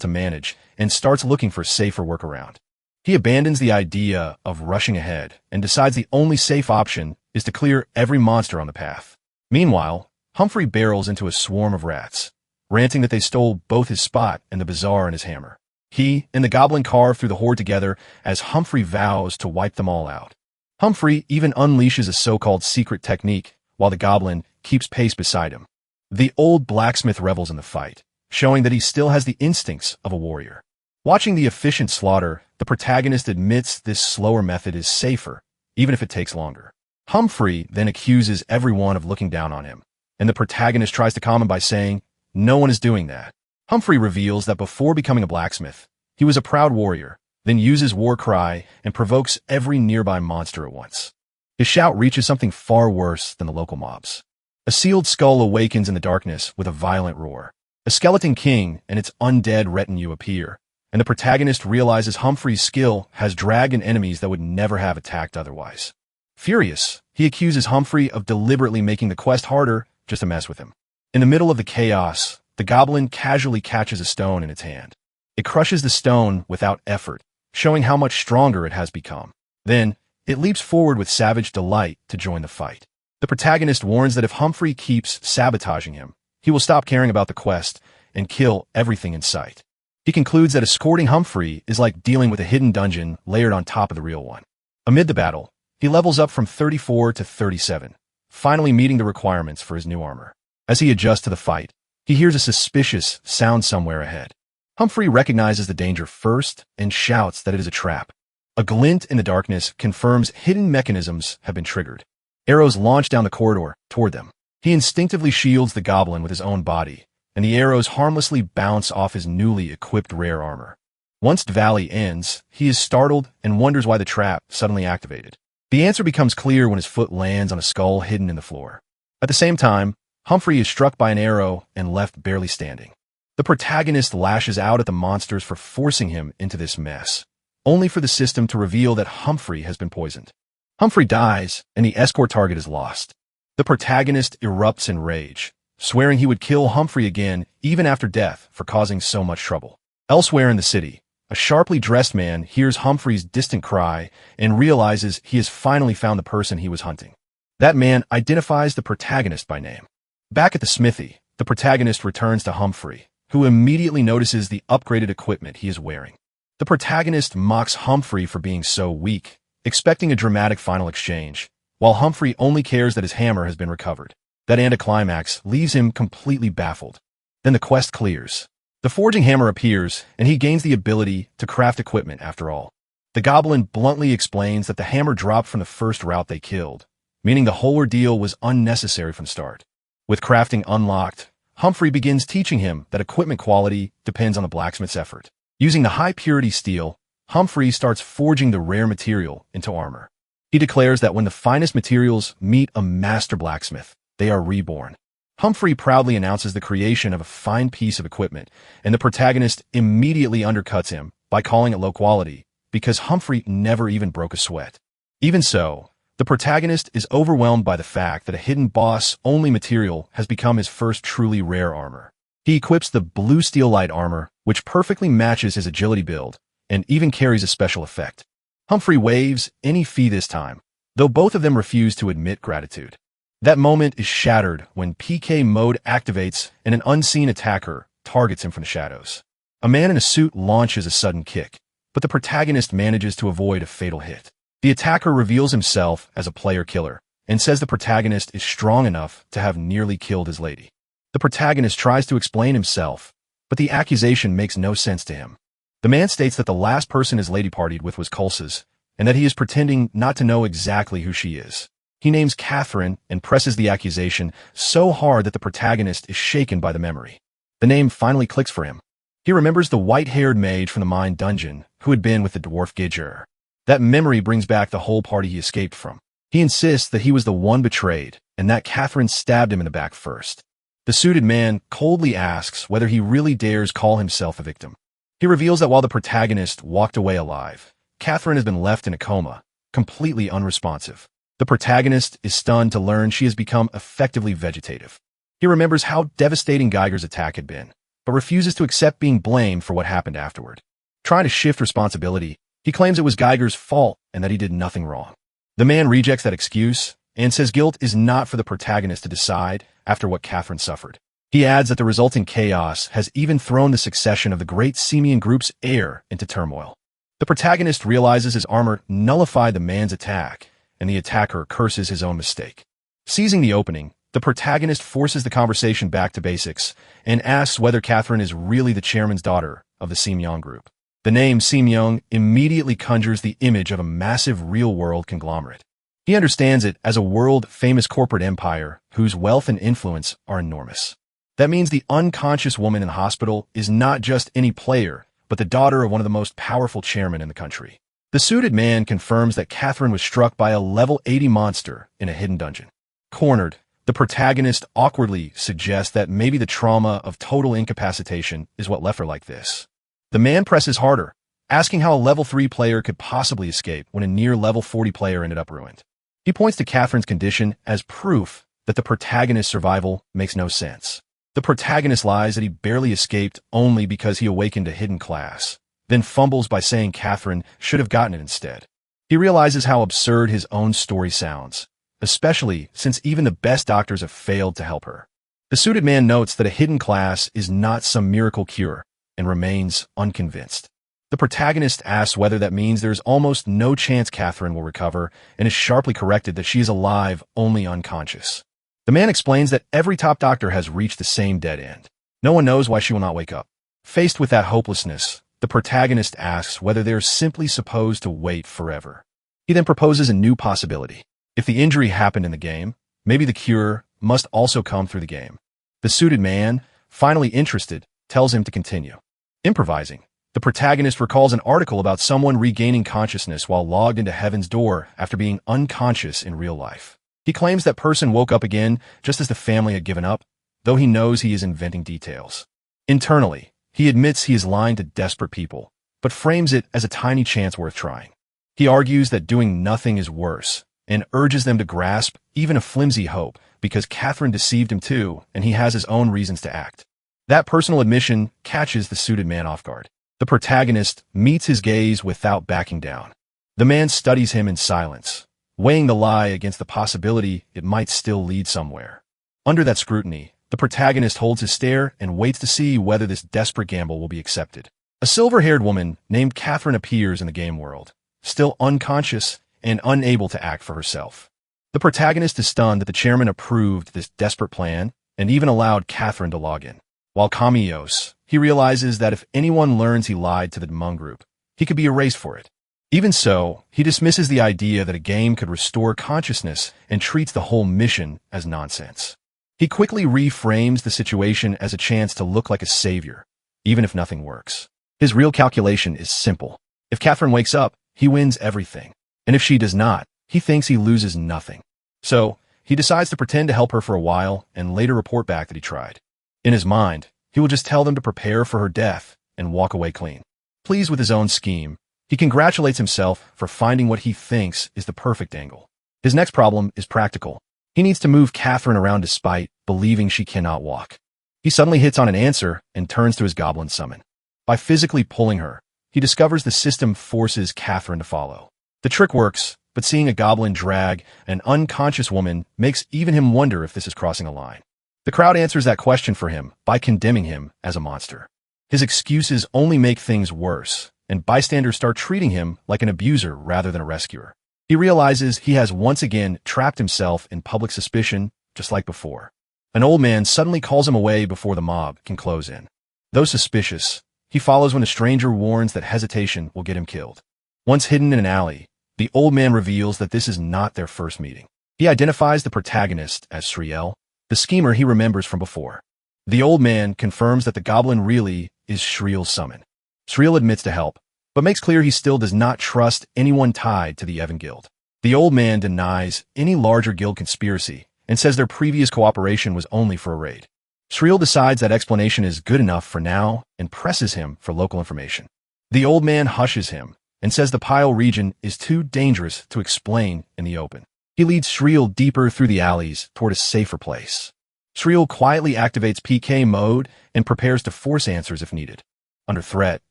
to manage and starts looking for a safer workaround. He abandons the idea of rushing ahead and decides the only safe option is to clear every monster on the path. Meanwhile, Humphrey barrels into a swarm of rats, ranting that they stole both his spot and the bazaar and his hammer. He and the goblin carve through the horde together as Humphrey vows to wipe them all out. Humphrey even unleashes a so-called secret technique while the goblin keeps pace beside him. The old blacksmith revels in the fight, showing that he still has the instincts of a warrior. Watching the efficient slaughter, the protagonist admits this slower method is safer, even if it takes longer. Humphrey then accuses everyone of looking down on him, and the protagonist tries to calm him by saying, "No one is doing that." Humphrey reveals that before becoming a blacksmith, he was a proud warrior, then uses war cry and provokes every nearby monster at once. His shout reaches something far worse than the local mobs. A sealed skull awakens in the darkness with a violent roar. A skeleton king and its undead retinue appear, and the protagonist realizes Humphrey's skill has dragged in enemies that would never have attacked otherwise. Furious, he accuses Humphrey of deliberately making the quest harder just to mess with him. In the middle of the chaos, the goblin casually catches a stone in its hand. It crushes the stone without effort, showing how much stronger it has become. Then, it leaps forward with savage delight to join the fight. The protagonist warns that if Humphrey keeps sabotaging him, he will stop caring about the quest and kill everything in sight. He concludes that escorting Humphrey is like dealing with a hidden dungeon layered on top of the real one. Amid the battle, he levels up from 34 to 37, finally meeting the requirements for his new armor. As he adjusts to the fight, he hears a suspicious sound somewhere ahead. Humphrey recognizes the danger first and shouts that it is a trap. A glint in the darkness confirms hidden mechanisms have been triggered. Arrows launch down the corridor toward them. He instinctively shields the goblin with his own body, and the arrows harmlessly bounce off his newly equipped rare armor. Once Dvali ends, he is startled and wonders why the trap suddenly activated. The answer becomes clear when his foot lands on a skull hidden in the floor. At the same time, Humphrey is struck by an arrow and left barely standing. The protagonist lashes out at the monsters for forcing him into this mess, only for the system to reveal that Humphrey has been poisoned. Humphrey dies, and the escort target is lost. The protagonist erupts in rage, swearing he would kill Humphrey again even after death for causing so much trouble. Elsewhere in the city, a sharply dressed man hears Humphrey's distant cry and realizes he has finally found the person he was hunting. That man identifies the protagonist by name. Back at the smithy, the protagonist returns to Humphrey, who immediately notices the upgraded equipment he is wearing. The protagonist mocks Humphrey for being so weak, expecting a dramatic final exchange, while Humphrey only cares that his hammer has been recovered. That anticlimax leaves him completely baffled. Then the quest clears. The forging hammer appears, and he gains the ability to craft equipment after all. The goblin bluntly explains that the hammer dropped from the first route they killed, meaning the whole ordeal was unnecessary from the start. With crafting unlocked, Humphrey begins teaching him that equipment quality depends on the blacksmith's effort. Using the high-purity steel, Humphrey starts forging the rare material into armor. He declares that when the finest materials meet a master blacksmith, they are reborn. Humphrey proudly announces the creation of a fine piece of equipment, and the protagonist immediately undercuts him by calling it low quality, because Humphrey never even broke a sweat. Even so, the protagonist is overwhelmed by the fact that a hidden boss-only material has become his first truly rare armor. He equips the blue steel light armor, which perfectly matches his agility build, and even carries a special effect. Humphrey waives any fee this time, though both of them refuse to admit gratitude. That moment is shattered when PK mode activates and an unseen attacker targets him from the shadows. A man in a suit launches a sudden kick, but the protagonist manages to avoid a fatal hit. The attacker reveals himself as a player killer and says the protagonist is strong enough to have nearly killed his lady. The protagonist tries to explain himself, but the accusation makes no sense to him. The man states that the last person his lady partied with was Kulsa's, and that he is pretending not to know exactly who she is. He names Catherine and presses the accusation so hard that the protagonist is shaken by the memory. The name finally clicks for him. He remembers the white-haired mage from the mine dungeon who had been with the dwarf Gidger. That memory brings back the whole party he escaped from. He insists that he was the one betrayed and that Catherine stabbed him in the back first. The suited man coldly asks whether he really dares call himself a victim. He reveals that while the protagonist walked away alive, Catherine has been left in a coma, completely unresponsive. The protagonist is stunned to learn she has become effectively vegetative. He remembers how devastating Geiger's attack had been, but refuses to accept being blamed for what happened afterward. Trying to shift responsibility, he claims it was Geiger's fault and that he did nothing wrong. The man rejects that excuse and says guilt is not for the protagonist to decide after what Catherine suffered. He adds that the resulting chaos has even thrown the succession of the great Simian group's heir into turmoil. The protagonist realizes his armor nullified the man's attack, and the attacker curses his own mistake. Seizing the opening, the protagonist forces the conversation back to basics and asks whether Catherine is really the chairman's daughter of the Simyong group. The name Simyong immediately conjures the image of a massive real-world conglomerate. He understands it as a world-famous corporate empire whose wealth and influence are enormous. That means the unconscious woman in the hospital is not just any player, but the daughter of one of the most powerful chairmen in the country. The suited man confirms that Catherine was struck by a level 80 monster in a hidden dungeon. Cornered, the protagonist awkwardly suggests that maybe the trauma of total incapacitation is what left her like this. The man presses harder, asking how a level 3 player could possibly escape when a near level 40 player ended up ruined. He points to Catherine's condition as proof that the protagonist's survival makes no sense. The protagonist lies that he barely escaped only because he awakened a hidden class, then fumbles by saying Catherine should have gotten it instead. He realizes how absurd his own story sounds, especially since even the best doctors have failed to help her. The suited man notes that a hidden class is not some miracle cure and remains unconvinced. The protagonist asks whether that means there's almost no chance Catherine will recover and is sharply corrected that she is alive, only unconscious. The man explains that every top doctor has reached the same dead end. No one knows why she will not wake up. Faced with that hopelessness, the protagonist asks whether they're simply supposed to wait forever. He then proposes a new possibility. If the injury happened in the game, maybe the cure must also come through the game. The suited man, finally interested, tells him to continue. Improvising, the protagonist recalls an article about someone regaining consciousness while logged into Heaven's Door after being unconscious in real life. He claims that person woke up again just as the family had given up, though he knows he is inventing details. Internally, he admits he is lying to desperate people, but frames it as a tiny chance worth trying. He argues that doing nothing is worse, and urges them to grasp even a flimsy hope because Catherine deceived him too, and he has his own reasons to act. That personal admission catches the suited man off guard. The protagonist meets his gaze without backing down. The man studies him in silence, weighing the lie against the possibility it might still lead somewhere. Under that scrutiny, the protagonist holds his stare and waits to see whether this desperate gamble will be accepted. A silver-haired woman named Catherine appears in the game world, still unconscious and unable to act for herself. The protagonist is stunned that the chairman approved this desperate plan and even allowed Catherine to log in. While Kamios, he realizes that if anyone learns he lied to the Hmong group, he could be erased for it. Even so, he dismisses the idea that a game could restore consciousness and treats the whole mission as nonsense. He quickly reframes the situation as a chance to look like a savior, even if nothing works. His real calculation is simple. If Catherine wakes up, he wins everything. And if she does not, he thinks he loses nothing. So, he decides to pretend to help her for a while and later report back that he tried. In his mind, he will just tell them to prepare for her death and walk away clean. Pleased with his own scheme, he congratulates himself for finding what he thinks is the perfect angle. His next problem is practical. He needs to move Catherine around despite believing she cannot walk. He suddenly hits on an answer and turns to his goblin summon. By physically pulling her, he discovers the system forces Catherine to follow. The trick works, but seeing a goblin drag an unconscious woman makes even him wonder if this is crossing a line. The crowd answers that question for him by condemning him as a monster. His excuses only make things worse, and bystanders start treating him like an abuser rather than a rescuer. He realizes he has once again trapped himself in public suspicion, just like before. An old man suddenly calls him away before the mob can close in. Though suspicious, he follows when a stranger warns that hesitation will get him killed. Once hidden in an alley, the old man reveals that this is not their first meeting. He identifies the protagonist as Sriel, the schemer he remembers from before. The old man confirms that the goblin really is Shriel's summon. Shriel admits to help, but makes clear he still does not trust anyone tied to the Evan Guild. The old man denies any larger guild conspiracy and says their previous cooperation was only for a raid. Shriel decides that explanation is good enough for now and presses him for local information. The old man hushes him and says the Pile region is too dangerous to explain in the open. He leads Shriel deeper through the alleys toward a safer place. Shriel quietly activates PK mode and prepares to force answers if needed. Under threat,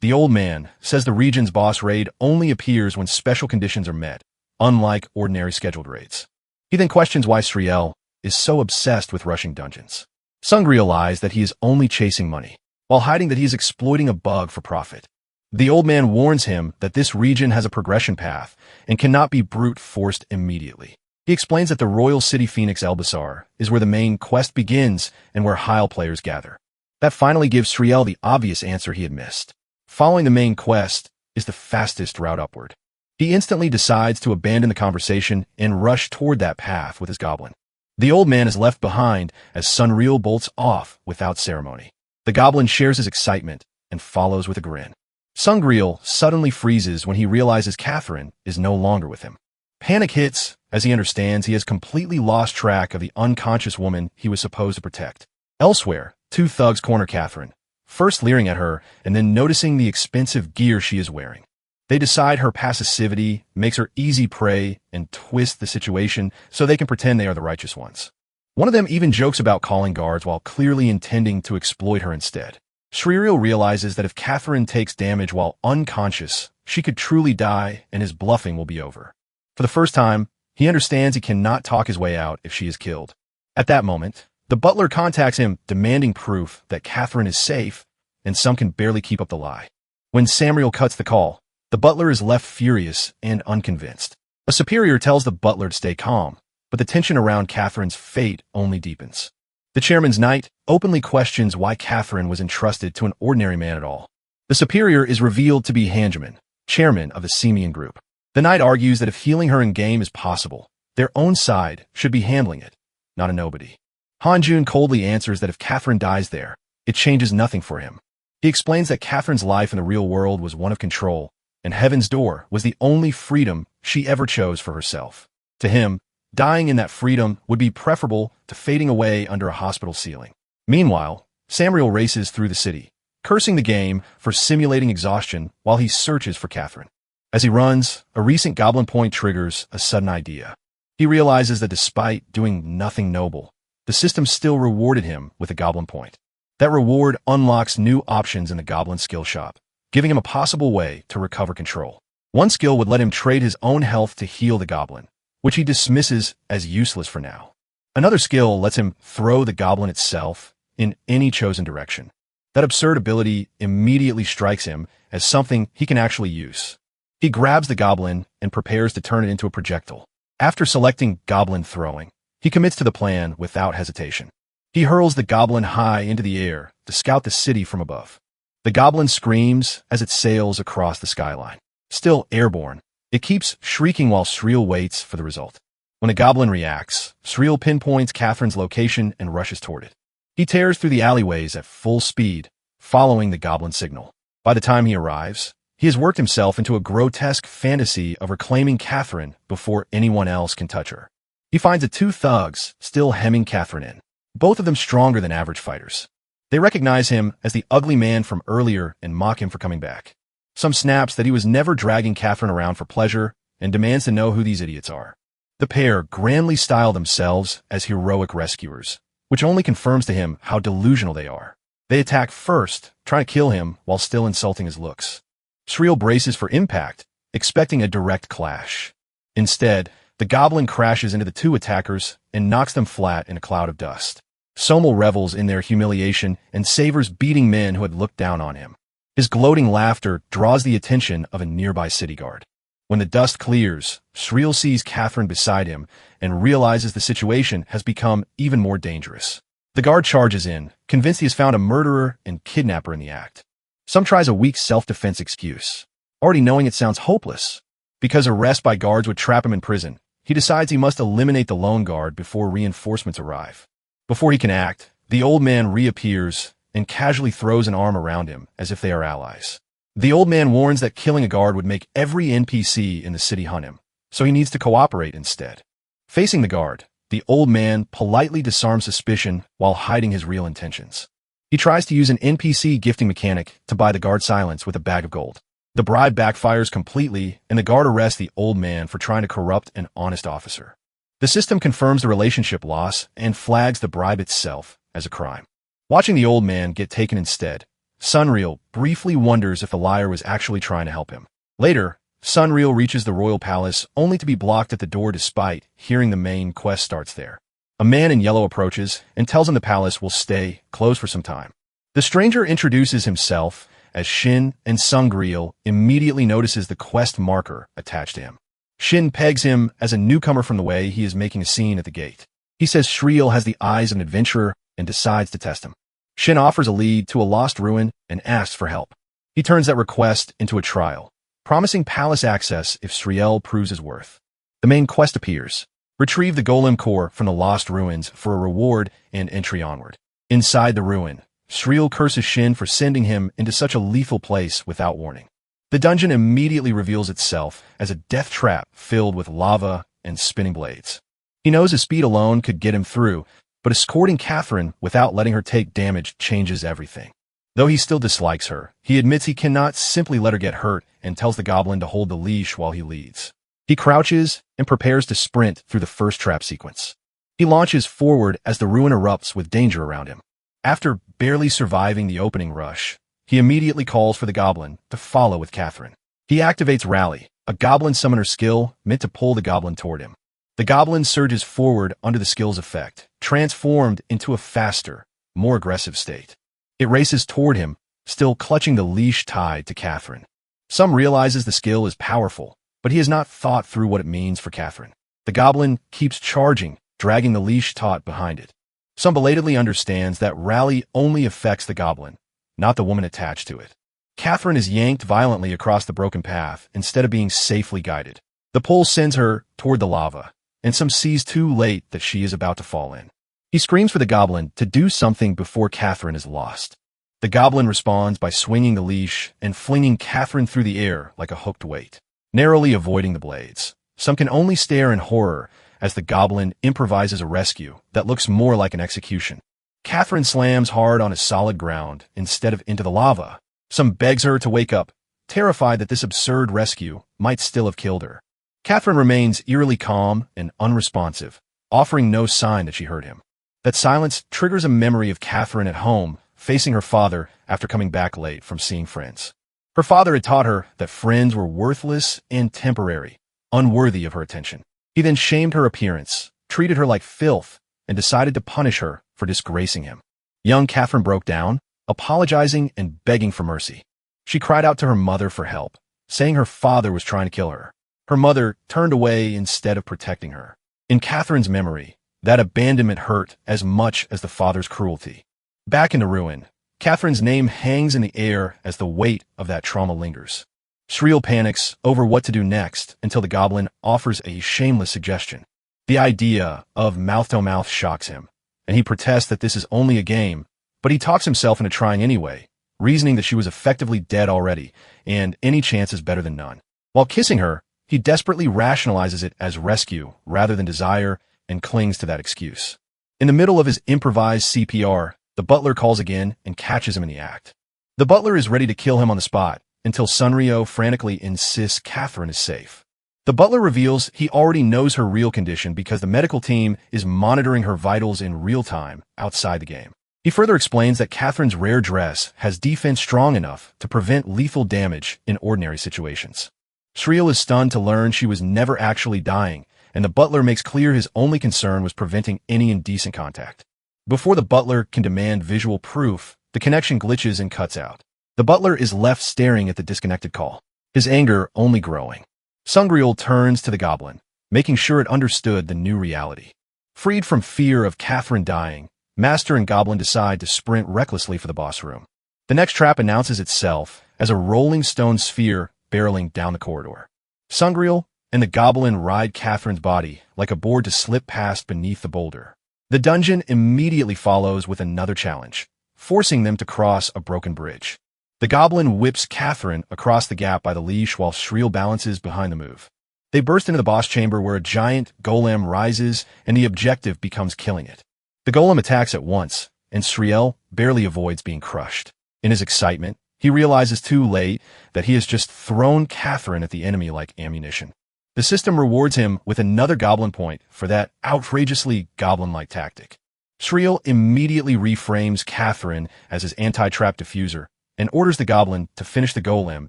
the old man says the region's boss raid only appears when special conditions are met, unlike ordinary scheduled raids. He then questions why Shriel is so obsessed with rushing dungeons. Sungri lies that he is only chasing money, while hiding that he is exploiting a bug for profit. The old man warns him that this region has a progression path and cannot be brute forced immediately. He explains that the Royal City Phoenix Elbasar is where the main quest begins and where Heil players gather. That finally gives Shriel the obvious answer he had missed. Following the main quest is the fastest route upward. He instantly decides to abandon the conversation and rush toward that path with his goblin. The old man is left behind as Sunreal bolts off without ceremony. The goblin shares his excitement and follows with a grin. Sungreal suddenly freezes when he realizes Catherine is no longer with him. Panic hits as he understands he has completely lost track of the unconscious woman he was supposed to protect. Elsewhere, two thugs corner Catherine, first leering at her and then noticing the expensive gear she is wearing. They decide her passivity makes her easy prey and twist the situation so they can pretend they are the righteous ones. One of them even jokes about calling guards while clearly intending to exploit her instead. Shriel realizes that if Catherine takes damage while unconscious, she could truly die and his bluffing will be over. For the first time, he understands he cannot talk his way out if she is killed. At that moment, the butler contacts him demanding proof that Catherine is safe, and some can barely keep up the lie. When Samriel cuts the call, the butler is left furious and unconvinced. A superior tells the butler to stay calm, but the tension around Catherine's fate only deepens. The chairman's knight openly questions why Catherine was entrusted to an ordinary man at all. The superior is revealed to be Hanjamin, chairman of the Simeon group. The knight argues that if healing her in-game is possible, their own side should be handling it, not a nobody. Hanjun coldly answers that if Catherine dies there, it changes nothing for him. He explains that Catherine's life in the real world was one of control, and Heaven's Door was the only freedom she ever chose for herself. To him, dying in that freedom would be preferable to fading away under a hospital ceiling. Meanwhile, Samriel races through the city, cursing the game for simulating exhaustion while he searches for Catherine. As he runs, a recent goblin point triggers a sudden idea. He realizes that despite doing nothing noble, the system still rewarded him with a goblin point. That reward unlocks new options in the goblin skill shop, giving him a possible way to recover control. One skill would let him trade his own health to heal the goblin, which he dismisses as useless for now. Another skill lets him throw the goblin itself in any chosen direction. That absurd ability immediately strikes him as something he can actually use. He grabs the goblin and prepares to turn it into a projectile. After selecting goblin throwing, he commits to the plan without hesitation. He hurls the goblin high into the air to scout the city from above. The goblin screams as it sails across the skyline. Still airborne, it keeps shrieking while Shriel waits for the result. When the goblin reacts, Shriel pinpoints Catherine's location and rushes toward it. He tears through the alleyways at full speed, following the goblin signal. By the time he arrives, he has worked himself into a grotesque fantasy of reclaiming Catherine before anyone else can touch her. He finds the two thugs still hemming Catherine in, both of them stronger than average fighters. They recognize him as the ugly man from earlier and mock him for coming back. Some snaps that he was never dragging Catherine around for pleasure and demands to know who these idiots are. The pair grandly style themselves as heroic rescuers, which only confirms to him how delusional they are. They attack first, trying to kill him while still insulting his looks. Shriel braces for impact, expecting a direct clash. Instead, the goblin crashes into the two attackers and knocks them flat in a cloud of dust. Somel revels in their humiliation and savors beating men who had looked down on him. His gloating laughter draws the attention of a nearby city guard. When the dust clears, Shriel sees Catherine beside him and realizes the situation has become even more dangerous. The guard charges in, convinced he has found a murderer and kidnapper in the act. Some tries a weak self-defense excuse, already knowing it sounds hopeless. Because arrest by guards would trap him in prison, he decides he must eliminate the lone guard before reinforcements arrive. Before he can act, the old man reappears and casually throws an arm around him as if they are allies. The old man warns that killing a guard would make every NPC in the city hunt him, so he needs to cooperate instead. Facing the guard, the old man politely disarms suspicion while hiding his real intentions. He tries to use an NPC gifting mechanic to buy the guard silence with a bag of gold. The bribe backfires completely, and the guard arrests the old man for trying to corrupt an honest officer. The system confirms the relationship loss and flags the bribe itself as a crime. Watching the old man get taken instead, Sunreal briefly wonders if the liar was actually trying to help him. Later, Sunreal reaches the royal palace only to be blocked at the door despite hearing the main quest starts there. A man in yellow approaches and tells him the palace will stay closed for some time. The stranger introduces himself as Shin, and Sunreal immediately notices the quest marker attached to him. Shin pegs him as a newcomer from the way he is making a scene at the gate. He says Shriel has the eyes of an adventurer and decides to test him. Shin offers a lead to a lost ruin and asks for help. He turns that request into a trial, promising palace access if Shriel proves his worth. The main quest appears. Retrieve the golem core from the lost ruins for a reward and entry onward. Inside the ruin, Shriel curses Shin for sending him into such a lethal place without warning. The dungeon immediately reveals itself as a death trap filled with lava and spinning blades. He knows his speed alone could get him through, but escorting Catherine without letting her take damage changes everything. Though he still dislikes her, he admits he cannot simply let her get hurt and tells the goblin to hold the leash while he leads. He crouches and prepares to sprint through the first trap sequence. He launches forward as the ruin erupts with danger around him. After barely surviving the opening rush, he immediately calls for the goblin to follow with Catherine. He activates Rally, a goblin summoner skill meant to pull the goblin toward him. The goblin surges forward under the skill's effect, transformed into a faster, more aggressive state. It races toward him, still clutching the leash tied to Catherine. Some realizes the skill is powerful, but he has not thought through what it means for Catherine. The goblin keeps charging, dragging the leash taut behind it. Some belatedly understands that Rally only affects the goblin, not the woman attached to it. Catherine is yanked violently across the broken path instead of being safely guided. The pull sends her toward the lava, and Some sees too late that she is about to fall in. He screams for the goblin to do something before Catherine is lost. The goblin responds by swinging the leash and flinging Catherine through the air like a hooked weight, narrowly avoiding the blades. Some can only stare in horror as the goblin improvises a rescue that looks more like an execution. Catherine slams hard on a solid ground instead of into the lava. Some begs her to wake up, terrified that this absurd rescue might still have killed her. Catherine remains eerily calm and unresponsive, offering no sign that she heard him. That silence triggers a memory of Catherine at home, facing her father after coming back late from seeing friends. Her father had taught her that friends were worthless and temporary, unworthy of her attention. He then shamed her appearance, treated her like filth, and decided to punish her for disgracing him. Young Catherine broke down, apologizing and begging for mercy. She cried out to her mother for help, saying her father was trying to kill her. Her mother turned away instead of protecting her. In Catherine's memory, that abandonment hurt as much as the father's cruelty. Back in the ruin, Catherine's name hangs in the air as the weight of that trauma lingers. Shriel panics over what to do next until the goblin offers a shameless suggestion. The idea of mouth-to-mouth shocks him, and he protests that this is only a game, but he talks himself into trying anyway, reasoning that she was effectively dead already, and any chance is better than none. While kissing her, he desperately rationalizes it as rescue rather than desire and clings to that excuse. In the middle of his improvised CPR, the butler calls again and catches him in the act. The butler is ready to kill him on the spot until Sunrio frantically insists Catherine is safe. The butler reveals he already knows her real condition because the medical team is monitoring her vitals in real time outside the game. He further explains that Catherine's rare dress has defense strong enough to prevent lethal damage in ordinary situations. Shriel is stunned to learn she was never actually dying, and the butler makes clear his only concern was preventing any indecent contact. Before the butler can demand visual proof, the connection glitches and cuts out. The butler is left staring at the disconnected call, his anger only growing. Sungreal turns to the goblin, making sure it understood the new reality. Freed from fear of Catherine dying, Master and Goblin decide to sprint recklessly for the boss room. The next trap announces itself as a rolling stone sphere barreling down the corridor. Sungreal and the goblin ride Catherine's body like a board to slip past beneath the boulder. The dungeon immediately follows with another challenge, forcing them to cross a broken bridge. The goblin whips Catherine across the gap by the leash while Shriel balances behind the move. They burst into the boss chamber where a giant golem rises and the objective becomes killing it. The golem attacks at once, and Sriel barely avoids being crushed. In his excitement, he realizes too late that he has just thrown Catherine at the enemy like ammunition. The system rewards him with another goblin point for that outrageously goblin-like tactic. Sriel immediately reframes Catherine as his anti-trap diffuser and orders the goblin to finish the golem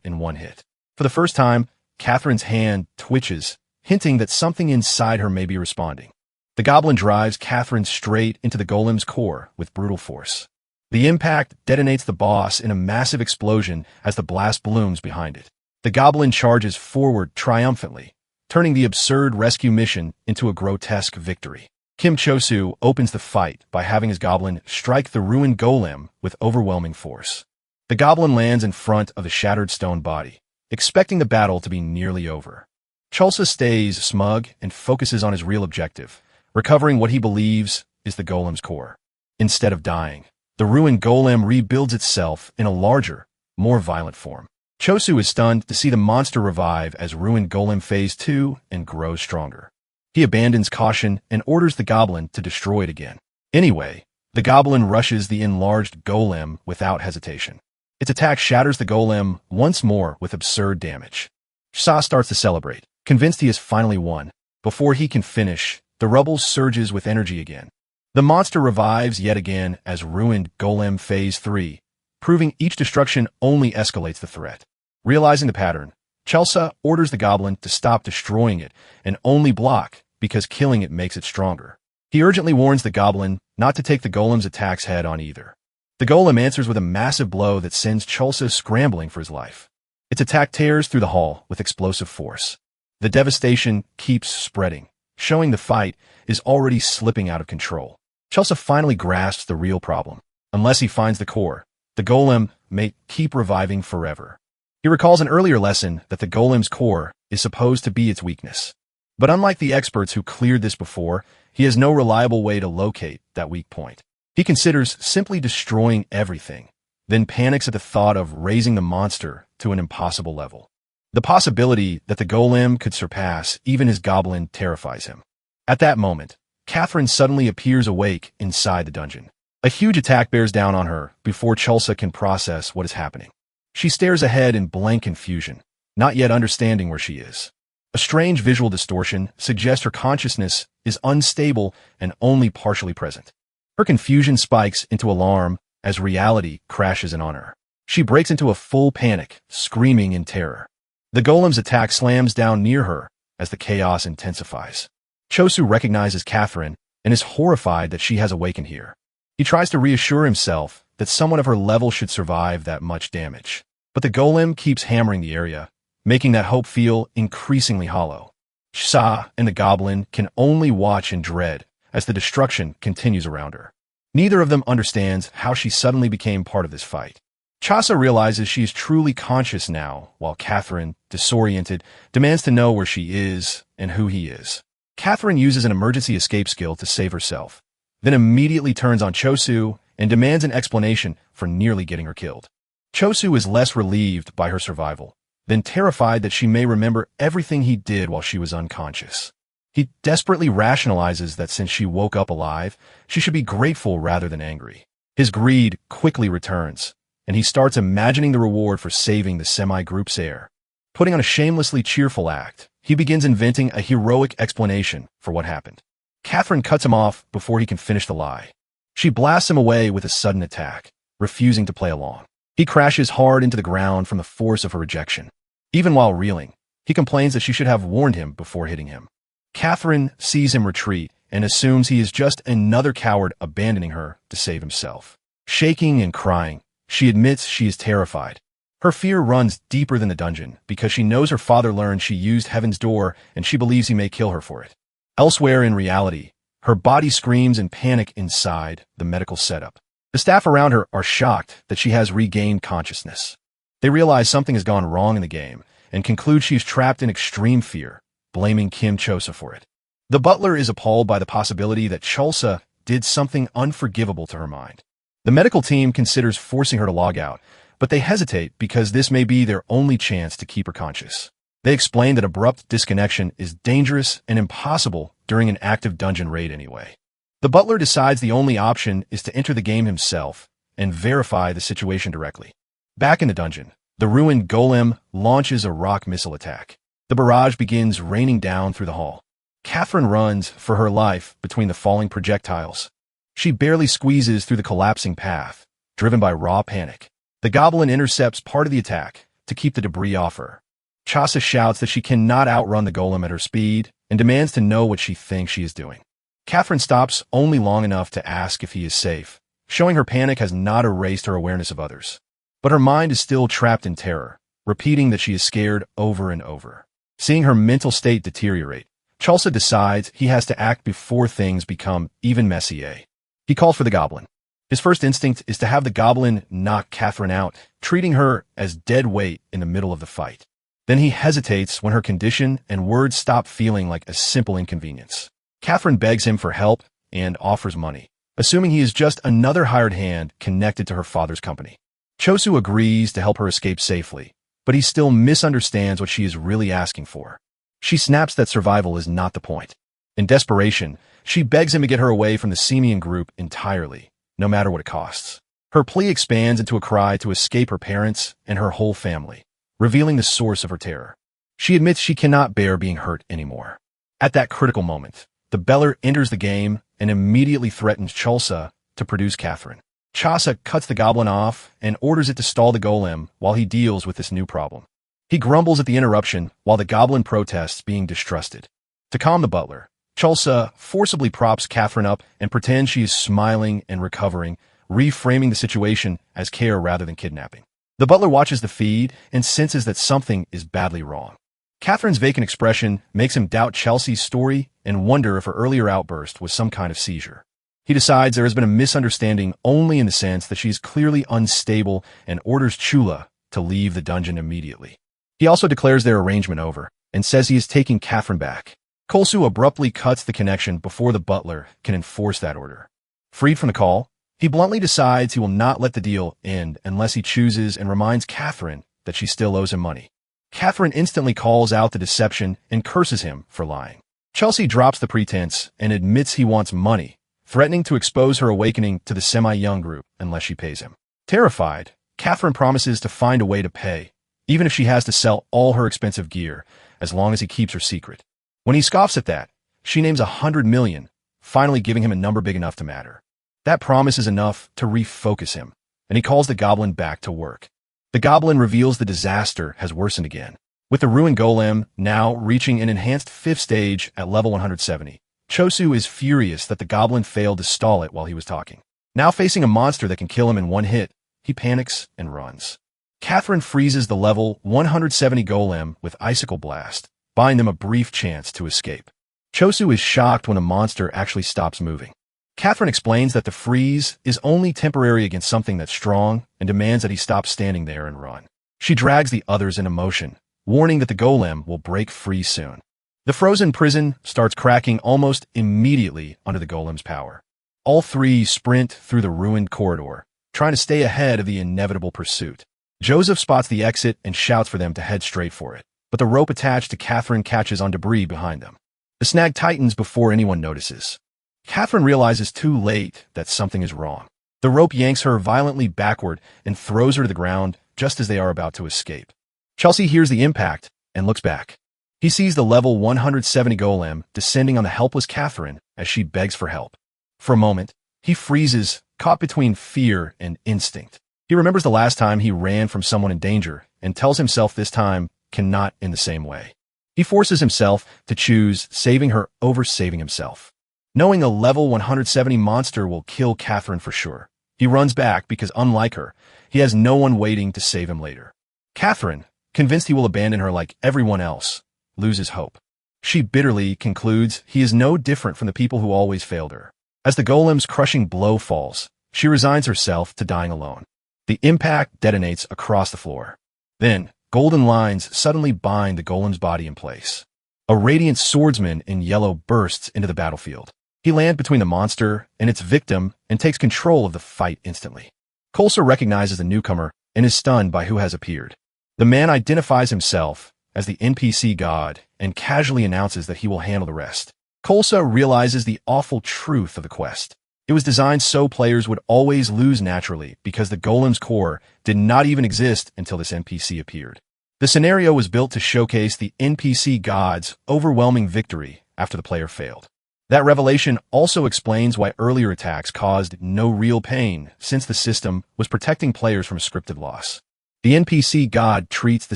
in one hit. For the first time, Catherine's hand twitches, hinting that something inside her may be responding. The goblin drives Catherine straight into the golem's core with brutal force. The impact detonates the boss in a massive explosion as the blast blooms behind it. The goblin charges forward triumphantly, turning the absurd rescue mission into a grotesque victory. Kim Chosu opens the fight by having his goblin strike the ruined golem with overwhelming force. The goblin lands in front of the shattered stone body, expecting the battle to be nearly over. Chulsa stays smug and focuses on his real objective, recovering what he believes is the golem's core. Instead of dying, the ruined golem rebuilds itself in a larger, more violent form. Chosu is stunned to see the monster revive as ruined golem phase 2 and grows stronger. He abandons caution and orders the goblin to destroy it again. Anyway, the goblin rushes the enlarged golem without hesitation. Its attack shatters the golem once more with absurd damage. Sa starts to celebrate, convinced he has finally won. Before he can finish, the rubble surges with energy again. The monster revives yet again as ruined golem phase 3, proving each destruction only escalates the threat. Realizing the pattern, Chulsa orders the goblin to stop destroying it and only block because killing it makes it stronger. He urgently warns the goblin not to take the golem's attacks head on either. The golem answers with a massive blow that sends Chulsa scrambling for his life. Its attack tears through the hall with explosive force. The devastation keeps spreading, showing the fight is already slipping out of control. Chulsa finally grasps the real problem. Unless he finds the core, the golem may keep reviving forever. He recalls an earlier lesson that the golem's core is supposed to be its weakness. But unlike the experts who cleared this before, he has no reliable way to locate that weak point. He considers simply destroying everything, then panics at the thought of raising the monster to an impossible level. The possibility that the golem could surpass even his goblin terrifies him. At that moment, Catherine suddenly appears awake inside the dungeon. A huge attack bears down on her before Chulsa can process what is happening. She stares ahead in blank confusion, not yet understanding where she is. A strange visual distortion suggests her consciousness is unstable and only partially present. Her confusion spikes into alarm as reality crashes in on her. She breaks into a full panic, screaming in terror. The golem's attack slams down near her as the chaos intensifies. Chosu recognizes Catherine and is horrified that she has awakened here. He tries to reassure himself that someone of her level should survive that much damage. But the golem keeps hammering the area, making that hope feel increasingly hollow. Sa and the goblin can only watch in dread as the destruction continues around her. Neither of them understands how she suddenly became part of this fight. Chasa realizes she is truly conscious now, while Catherine, disoriented, demands to know where she is and who he is. Catherine uses an emergency escape skill to save herself, then immediately turns on Chosu and demands an explanation for nearly getting her killed. Chosu is less relieved by her survival, then terrified that she may remember everything he did while she was unconscious. He desperately rationalizes that since she woke up alive, she should be grateful rather than angry. His greed quickly returns, and he starts imagining the reward for saving the semi-group's heir. Putting on a shamelessly cheerful act, he begins inventing a heroic explanation for what happened. Catherine cuts him off before he can finish the lie. She blasts him away with a sudden attack, refusing to play along. He crashes hard into the ground from the force of her rejection. Even while reeling, he complains that she should have warned him before hitting him. Catherine sees him retreat and assumes he is just another coward abandoning her to save himself. Shaking and crying, she admits she is terrified. Her fear runs deeper than the dungeon because she knows her father learned she used Heaven's Door and she believes he may kill her for it. Elsewhere in reality, her body screams in panic inside the medical setup. The staff around her are shocked that she has regained consciousness. They realize something has gone wrong in the game and conclude she is trapped in extreme fear, blaming Kim Chosa for it. The butler is appalled by the possibility that Chulsa did something unforgivable to her mind. The medical team considers forcing her to log out, but they hesitate because this may be their only chance to keep her conscious. They explain that abrupt disconnection is dangerous and impossible during an active dungeon raid anyway. The butler decides the only option is to enter the game himself and verify the situation directly. Back in the dungeon, the ruined golem launches a rock missile attack. The barrage begins raining down through the hall. Catherine runs for her life between the falling projectiles. She barely squeezes through the collapsing path, driven by raw panic. The goblin intercepts part of the attack to keep the debris off her. Chasa shouts that she cannot outrun the golem at her speed and demands to know what she thinks she is doing. Catherine stops only long enough to ask if he is safe, showing her panic has not erased her awareness of others. But her mind is still trapped in terror, repeating that she is scared over and over. Seeing her mental state deteriorate, Chasa decides he has to act before things become even messier. He calls for the goblin. His first instinct is to have the goblin knock Catherine out, treating her as dead weight in the middle of the fight. Then he hesitates when her condition and words stop feeling like a simple inconvenience. Catherine begs him for help and offers money, assuming he is just another hired hand connected to her father's company. Chosu agrees to help her escape safely, but he still misunderstands what she is really asking for. She snaps that survival is not the point. In desperation, she begs him to get her away from the Simian group entirely, no matter what it costs. Her plea expands into a cry to escape her parents and her whole family, revealing the source of her terror. She admits she cannot bear being hurt anymore. At that critical moment, the Beller enters the game and immediately threatens Chulsa to produce Catherine. Chasa cuts the goblin off and orders it to stall the golem while he deals with this new problem. He grumbles at the interruption while the goblin protests being distrusted. To calm the butler, Chulsa forcibly props Catherine up and pretends she is smiling and recovering, reframing the situation as care rather than kidnapping. The butler watches the feed and senses that something is badly wrong. Catherine's vacant expression makes him doubt Chelsea's story and wonder if her earlier outburst was some kind of seizure. He decides there has been a misunderstanding only in the sense that she is clearly unstable and orders Chula to leave the dungeon immediately. He also declares their arrangement over and says he is taking Catherine back. Kolsu abruptly cuts the connection before the butler can enforce that order. Freed from the call, he bluntly decides he will not let the deal end unless he chooses and reminds Catherine that she still owes him money. Catherine instantly calls out the deception and curses him for lying. Chelsea drops the pretense and admits he wants money, threatening to expose her awakening to the semi-young group unless she pays him. Terrified, Catherine promises to find a way to pay, even if she has to sell all her expensive gear, as long as he keeps her secret. When he scoffs at that, she names 100 million, finally giving him a number big enough to matter. That promise is enough to refocus him, and he calls the goblin back to work. The goblin reveals the disaster has worsened again, with the ruined golem now reaching an enhanced 5th stage at level 170. Chosu is furious that the goblin failed to stall it while he was talking. Now facing a monster that can kill him in one hit, he panics and runs. Catherine freezes the level 170 golem with Icicle Blast, buying them a brief chance to escape. Chosu is shocked when a monster actually stops moving. Catherine explains that the freeze is only temporary against something that's strong and demands that he stop standing there and run. She drags the others into motion, warning that the golem will break free soon. The frozen prison starts cracking almost immediately under the golem's power. All three sprint through the ruined corridor, trying to stay ahead of the inevitable pursuit. Joseph spots the exit and shouts for them to head straight for it, but the rope attached to Catherine catches on debris behind them. The snag tightens before anyone notices. Catherine realizes too late that something is wrong. The rope yanks her violently backward and throws her to the ground just as they are about to escape. Chelsea hears the impact and looks back. He sees the level 170 golem descending on the helpless Catherine as she begs for help. For a moment, he freezes, caught between fear and instinct. He remembers the last time he ran from someone in danger and tells himself this time cannot in the same way. He forces himself to choose saving her over saving himself. Knowing a level 170 monster will kill Catherine for sure, he runs back because, unlike her, he has no one waiting to save him later. Catherine, convinced he will abandon her like everyone else, loses hope. She bitterly concludes he is no different from the people who always failed her. As the golem's crushing blow falls, she resigns herself to dying alone. The impact detonates across the floor. Then, golden lines suddenly bind the golem's body in place. A radiant swordsman in yellow bursts into the battlefield. He lands between the monster and its victim and takes control of the fight instantly. Kolsa recognizes the newcomer and is stunned by who has appeared. The man identifies himself as the NPC god and casually announces that he will handle the rest. Kolsa realizes the awful truth of the quest. It was designed so players would always lose naturally because the golem's core did not even exist until this NPC appeared. The scenario was built to showcase the NPC god's overwhelming victory after the player failed. That revelation also explains why earlier attacks caused no real pain, since the system was protecting players from scripted loss. The NPC god treats the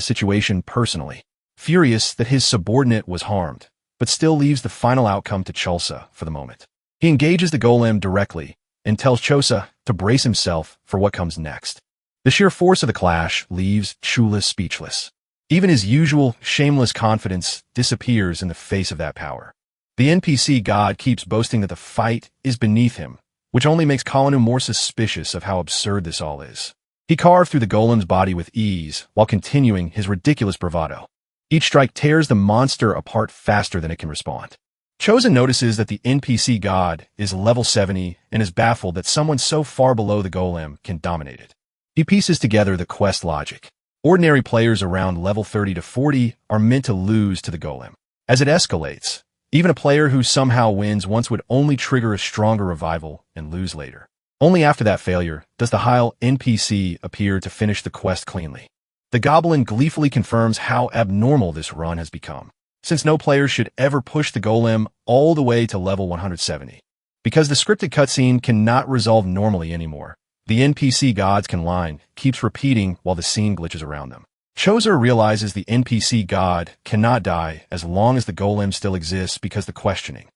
situation personally, furious that his subordinate was harmed, but still leaves the final outcome to Chulsa for the moment. He engages the golem directly and tells Chosa to brace himself for what comes next. The sheer force of the clash leaves Chula speechless. Even his usual shameless confidence disappears in the face of that power. The NPC god keeps boasting that the fight is beneath him, which only makes Colinu more suspicious of how absurd this all is. He carved through the golem's body with ease while continuing his ridiculous bravado. Each strike tears the monster apart faster than it can respond. Chosen notices that the NPC god is level 70 and is baffled that someone so far below the golem can dominate it. He pieces together the quest logic. Ordinary players around level 30 to 40 are meant to lose to the golem. As it escalates, even a player who somehow wins once would only trigger a stronger revival and lose later. Only after that failure does the Heil NPC appear to finish the quest cleanly. The Goblin gleefully confirms how abnormal this run has become, since no player should ever push the golem all the way to level 170. Because the scripted cutscene cannot resolve normally anymore, the NPC god's line keeps repeating while the scene glitches around them. Choser realizes the NPC god cannot die as long as the golem still exists because the questioning